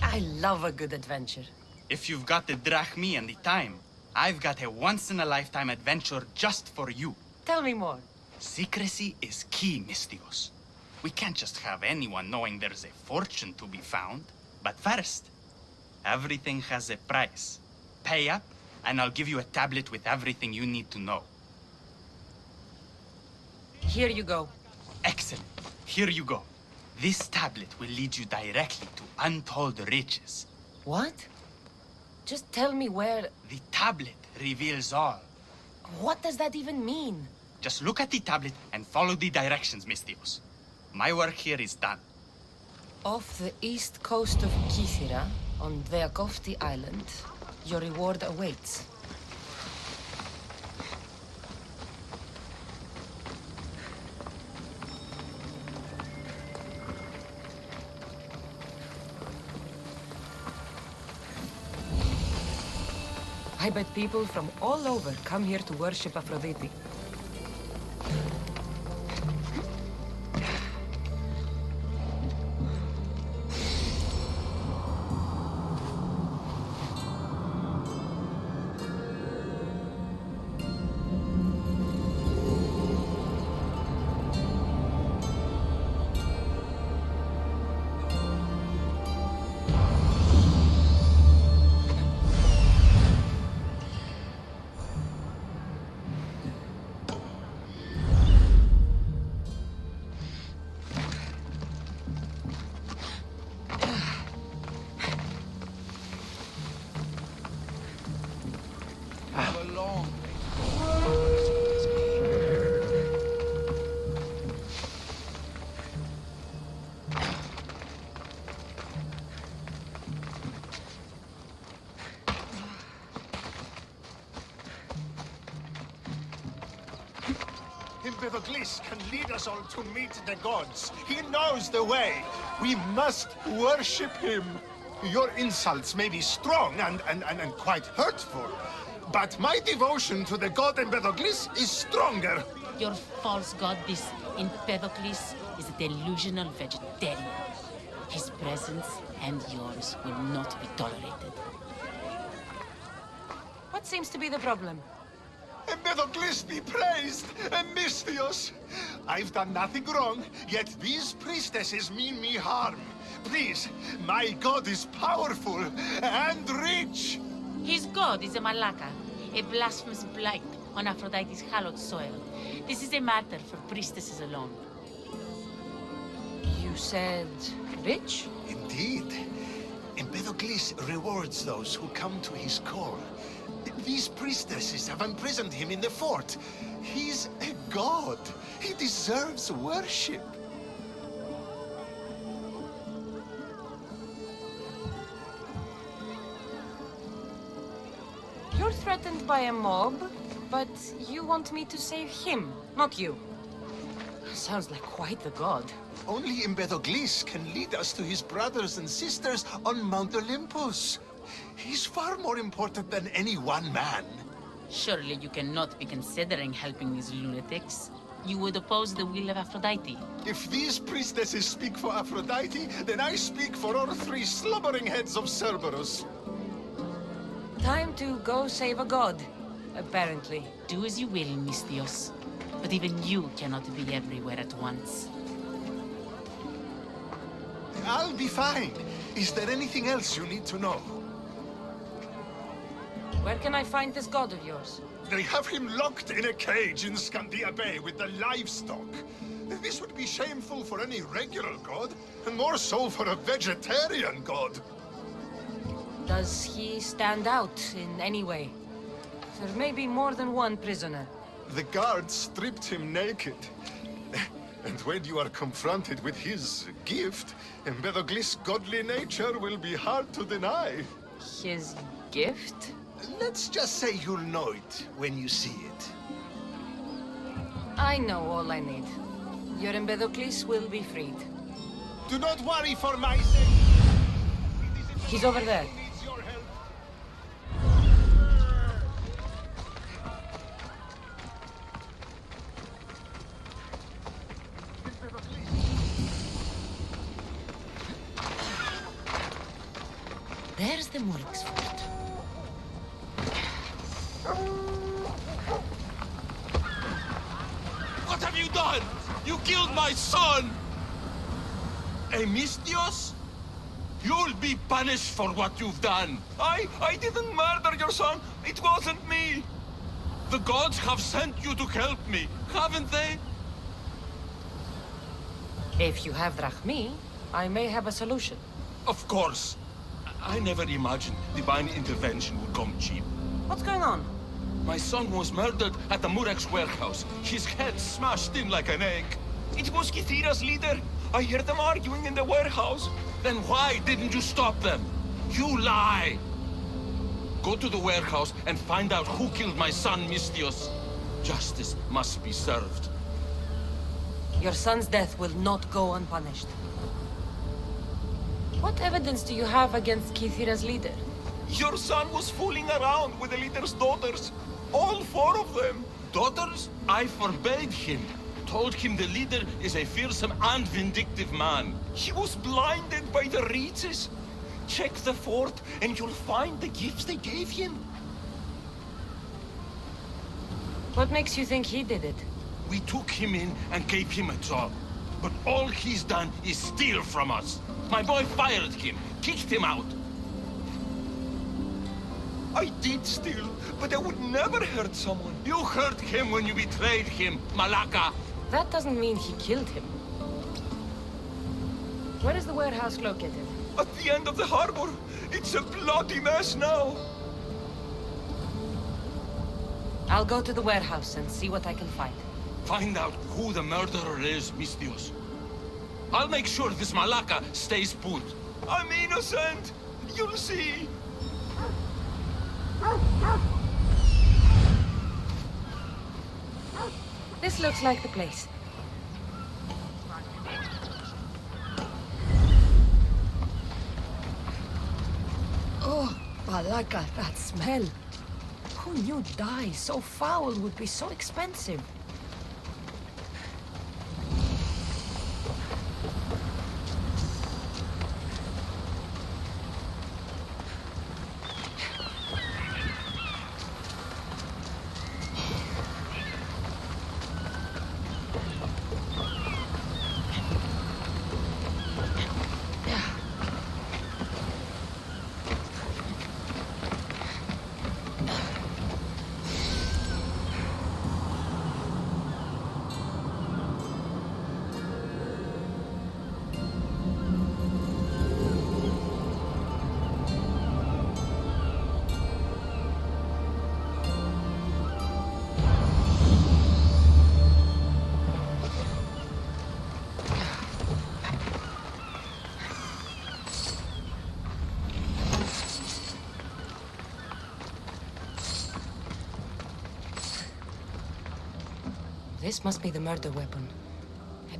I love a good adventure. If you've got the drachmi and the time, I've got a once-in-a-lifetime adventure just for you. Tell me more. Secrecy is key, Misthios. We can't just have anyone knowing there's a fortune to be found. But first, everything has a price. Pay up, and I'll give you a tablet with everything you need to know. Here you go. Excellent. Here you go. This tablet will lead you directly to untold riches. What? Just tell me where... The tablet reveals all. What does that even mean? Just look at the tablet and follow the directions, Misthios. My work here is done. Off the east coast of Kithira, on Veakofti Island, your reward awaits. I bet people from all over come here to worship Aphrodite. Empedocles can lead us all to meet the gods. He knows the way. We must worship him. Your insults may be strong and quite hurtful, but my devotion to the god Empedocles is stronger. Your false god, this Empedocles, is a delusional vegetarian. His presence and yours will not be tolerated. What seems to be the problem? Empedocles be praised, Misthios! I've done nothing wrong, yet these priestesses mean me harm. Please, my god is powerful and rich! His god is a Malaka, a blasphemous blight on Aphrodite's hallowed soil. This is a matter for priestesses alone. You said rich? Indeed. Empedocles rewards those who come to his call. These priestesses have imprisoned him in the fort. He's a god. He deserves worship. You're threatened by a mob, but you want me to save him, not you. Sounds like quite the god. Only Empedocles can lead us to his brothers and sisters on Mount Olympus. He's far more important than any one man. Surely you cannot be considering helping these lunatics. You would oppose the will of Aphrodite. If these priestesses speak for Aphrodite, then I speak for all three slobbering heads of Cerberus. Time to go save a god, apparently. Do as you will, Misthios. But even you cannot be everywhere at once. I'll be fine. Is there anything else you need to know? Where can I find this god of yours? They have him locked in a cage in Scandia Bay with the livestock. This would be shameful for any regular god, and more so for a vegetarian god. Does he stand out in any way? There may be more than one prisoner. The guards stripped him naked. And when you are confronted with his gift, Empedocles' godly nature will be hard to deny. His gift? Let's just say you'll know it when you see it. I know all I need. Your Empedocles will be freed. Do not worry for my sake. He's over there. There's the Murex fort. What have you done? You killed my son! Misthios? You'll be punished for what you've done. I didn't murder your son. It wasn't me. The gods have sent you to help me, haven't they? If you have Drachmi, I may have a solution. Of course. I never imagined divine intervention would come cheap. What's going on? My son was murdered at the Murex warehouse. His head smashed in like an egg. It was Kythira's leader. I heard them arguing in the warehouse. Then why didn't you stop them? You lie! Go to the warehouse and find out who killed my son, Misthios. Justice must be served. Your son's death will not go unpunished. What evidence do you have against Kythira's leader? Your son was fooling around with the leader's daughters. All 4 of them. Daughters? I forbade him. Told him the leader is a fearsome and vindictive man. He was blinded by the reeds. Check the fort and you'll find the gifts they gave him. What makes you think he did it? We took him in and gave him a job. But all he's done is steal from us. My boy fired him, kicked him out. I did steal, but I would never hurt someone. You hurt him when you betrayed him, Malaka. That doesn't mean he killed him. Where is the warehouse located? At the end of the harbor. It's a bloody mess now. I'll go to the warehouse and see what I can find. Find out who the murderer is, Misthios. I'll make sure this Malaka stays put. I'm innocent. You'll see. This looks like the place. Oh, Malaka, that smell. Who knew dye so foul would be so expensive? This must be the murder weapon.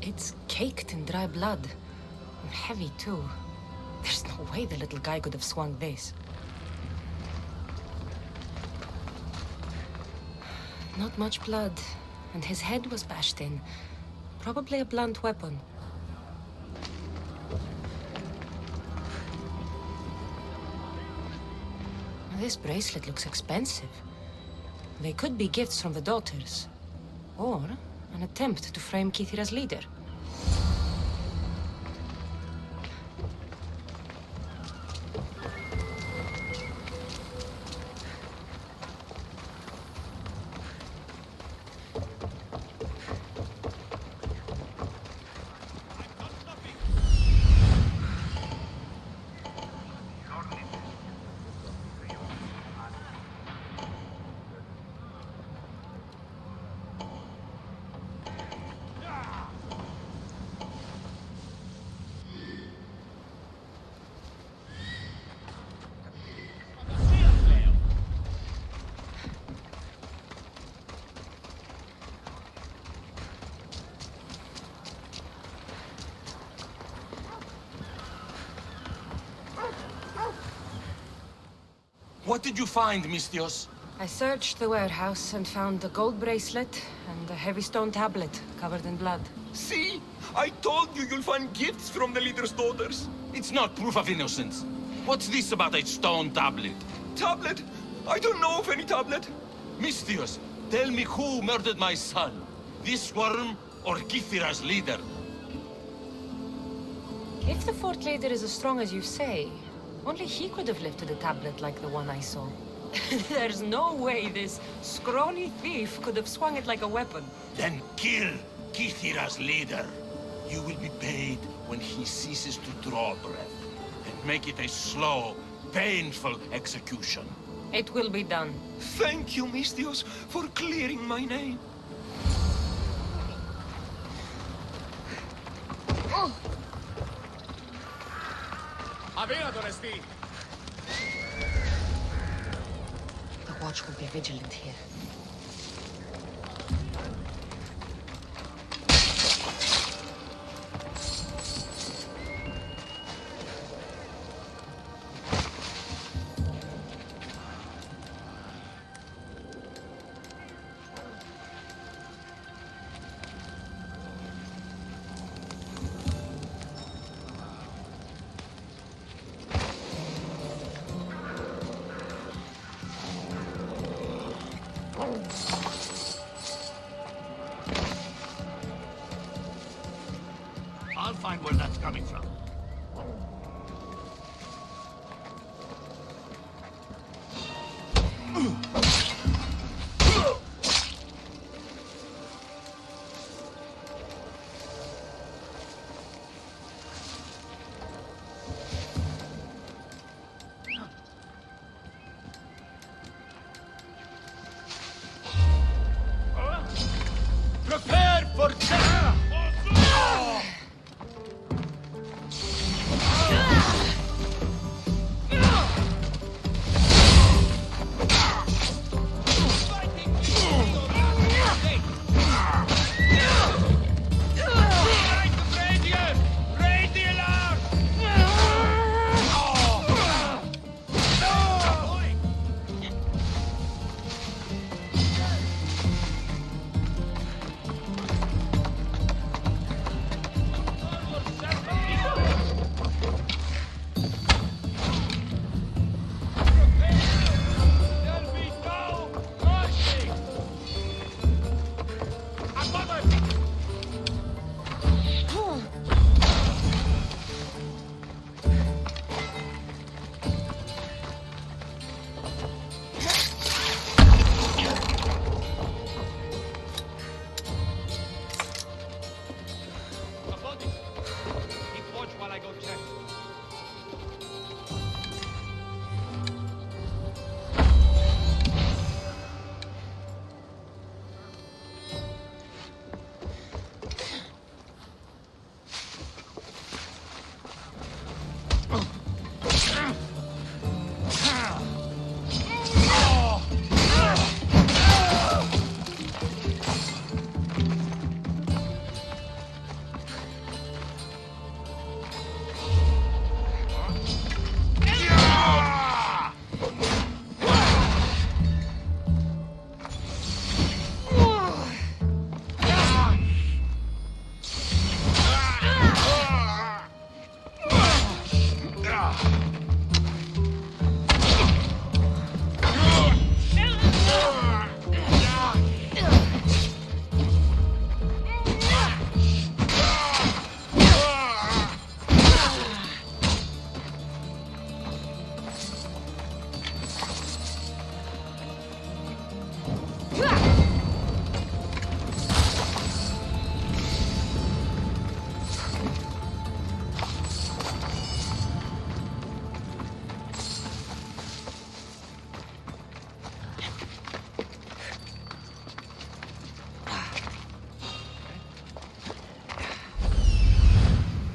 It's caked in dry blood. And heavy, too. There's no way the little guy could have swung this. Not much blood, and his head was bashed in. Probably a blunt weapon. This bracelet looks expensive. They could be gifts from the daughters. Or an attempt to frame Kithira's leader. What did you find, Mistios? I searched the warehouse and found a gold bracelet and a heavy stone tablet covered in blood. See? I told you you'll find gifts from the leader's daughters. It's not proof of innocence. What's this about a stone tablet? Tablet? I don't know of any tablet. Mistios, tell me who murdered my son. This worm or Kithira's leader? If the fort leader is as strong as you say, only he could have lifted a tablet like the one I saw. There's no way this scrawny thief could have swung it like a weapon. Then kill Kithira's leader. You will be paid when he ceases to draw breath. And make it a slow, painful execution. It will be done. Thank you, Mistios, for clearing my name. The watch will be vigilant here. I'll find where that's coming from. Prepare for terror!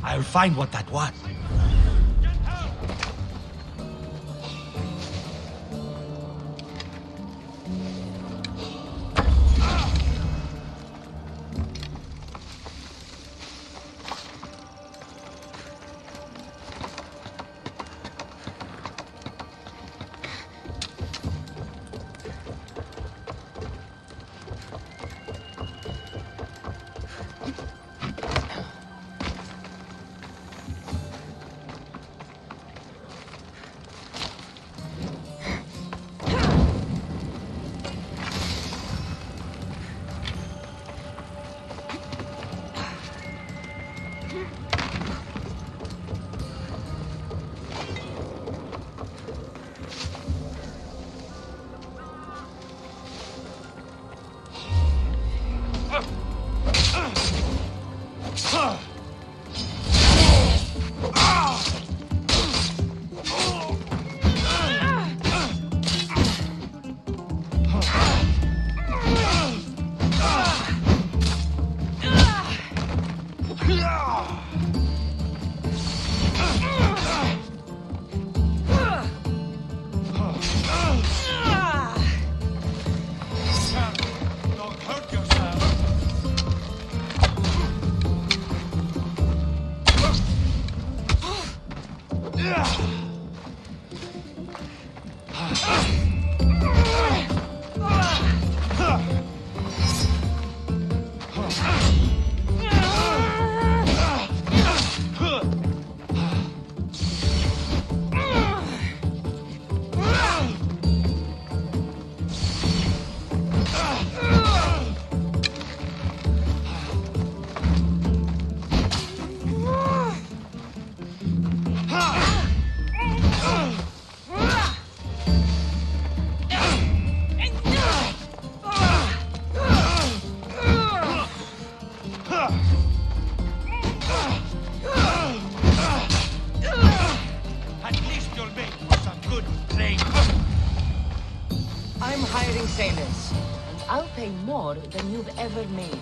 I'll find what that was. I'm hiring sailors, and I'll pay more than you've ever made.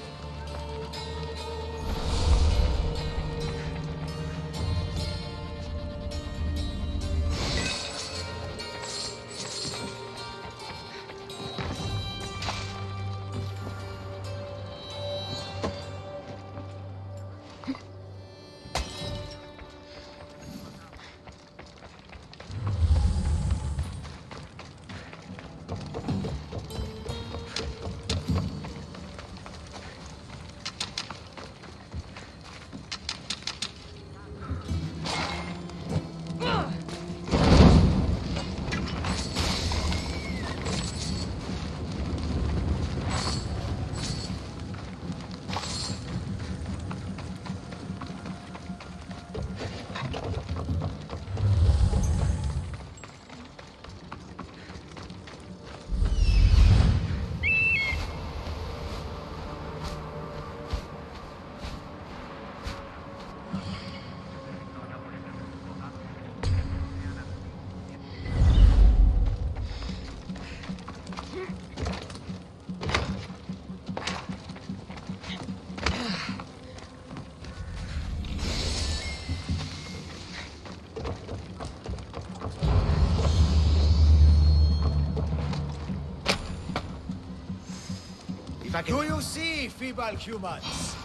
Do you see, feeble humans?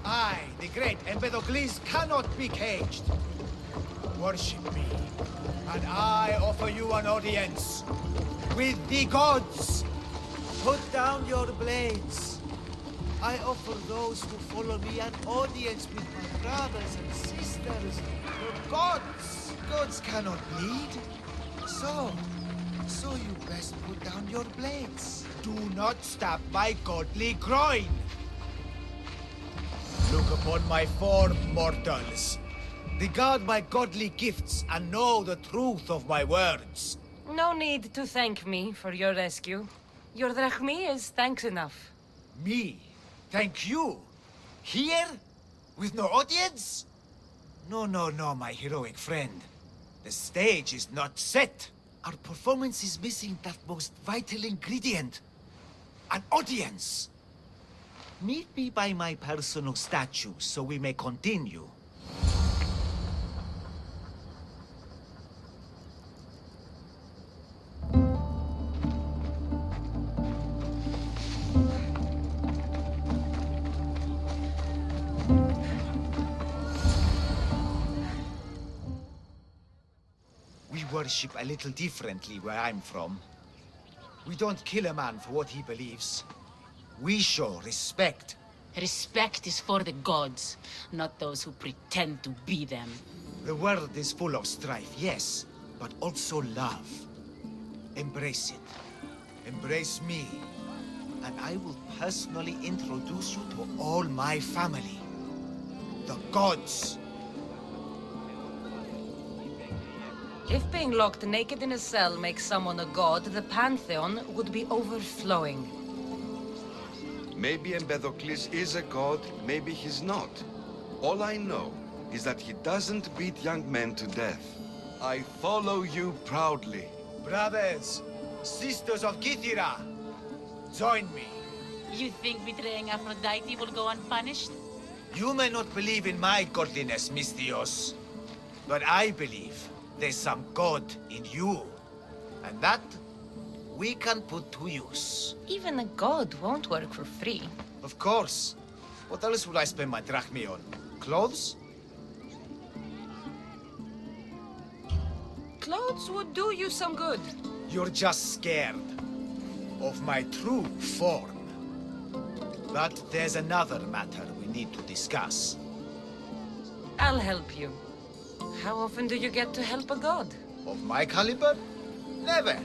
I, the great Empedocles, cannot be caged. Worship me, and I offer you an audience with the gods. Put down your blades. I offer those who follow me an audience with my brothers and sisters, the gods. Gods cannot bleed. So you best put down your blades. Do not stab my godly groin. Look upon my form, mortals. Regard my godly gifts and know the truth of my words. No need to thank me for your rescue. Your drachmi is thanks enough. Me? Thank you? Here? With no audience? No, my heroic friend. The stage is not set. Our performance is missing that most vital ingredient. An audience. Meet me by my personal statue so we may continue. worship a little differently where I'm from. We don't kill a man for what he believes. We show respect. Respect is for the gods, not those who pretend to be them. The world is full of strife, yes, but also love. Embrace it. Embrace me. And I will personally introduce you to all my family. The gods. If being locked naked in a cell makes someone a god, the Pantheon would be overflowing. Maybe Empedocles is a god, maybe he's not. All I know is that he doesn't beat young men to death. I follow you proudly. Brothers, sisters of Kythera, join me. You think betraying Aphrodite will go unpunished? You may not believe in my godliness, Misthios, but I believe there's some god in you, and that we can put to use. Even a god won't work for free. Of course. What else would I spend my drachmae on? Clothes? Clothes would do you some good. You're just scared of my true form. But there's another matter we need to discuss. I'll help you. How often do you get to help a god? Of my caliber? Never.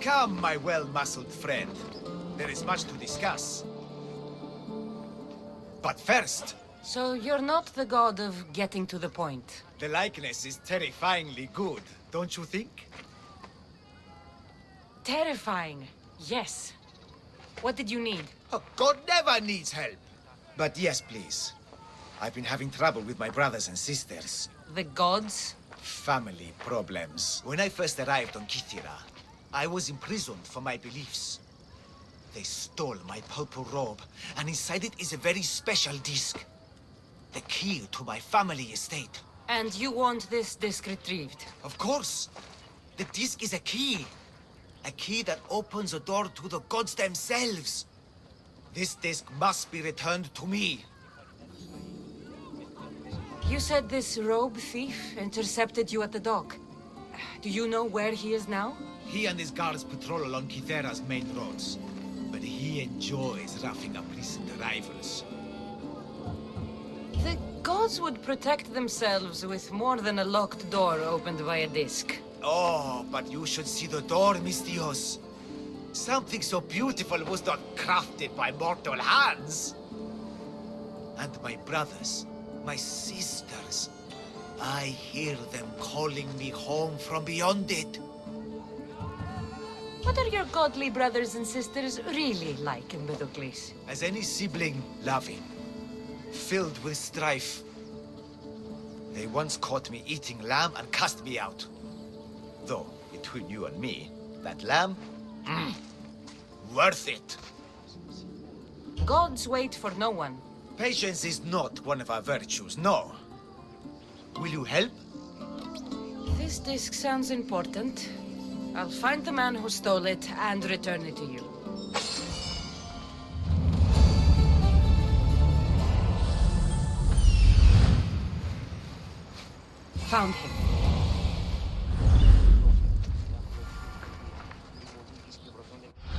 Come, my well-muscled friend. There is much to discuss. But first... So you're not the god of getting to the point. The likeness is terrifyingly good, don't you think? Terrifying, yes. What did you need? A god never needs help. But yes, please. I've been having trouble with my brothers and sisters. The gods? Family problems. When I first arrived on Kythera, I was imprisoned for my beliefs. They stole my purple robe, and inside it is a very special disc. The key to my family estate. And you want this disc retrieved? Of course. The disc is a key. A key that opens a door to the gods themselves. This disc must be returned to me. You said this robe thief intercepted you at the dock. Do you know where he is now? He and his guards patrol along Kythera's main roads. But he enjoys roughing up recent arrivals. The gods would protect themselves with more than a locked door opened by a disc. Oh, but you should see the door, Misthios. Something so beautiful was not crafted by mortal hands. And my brothers, my sisters, I hear them calling me home from beyond it. What are your godly brothers and sisters really like in Empedocles? As any sibling, loving, filled with strife. They once caught me eating lamb and cast me out. Though, between you and me, that lamb, worth it. Gods wait for no one. Patience is not one of our virtues, no. Will you help? This disc sounds important. I'll find the man who stole it and return it to you. Found him.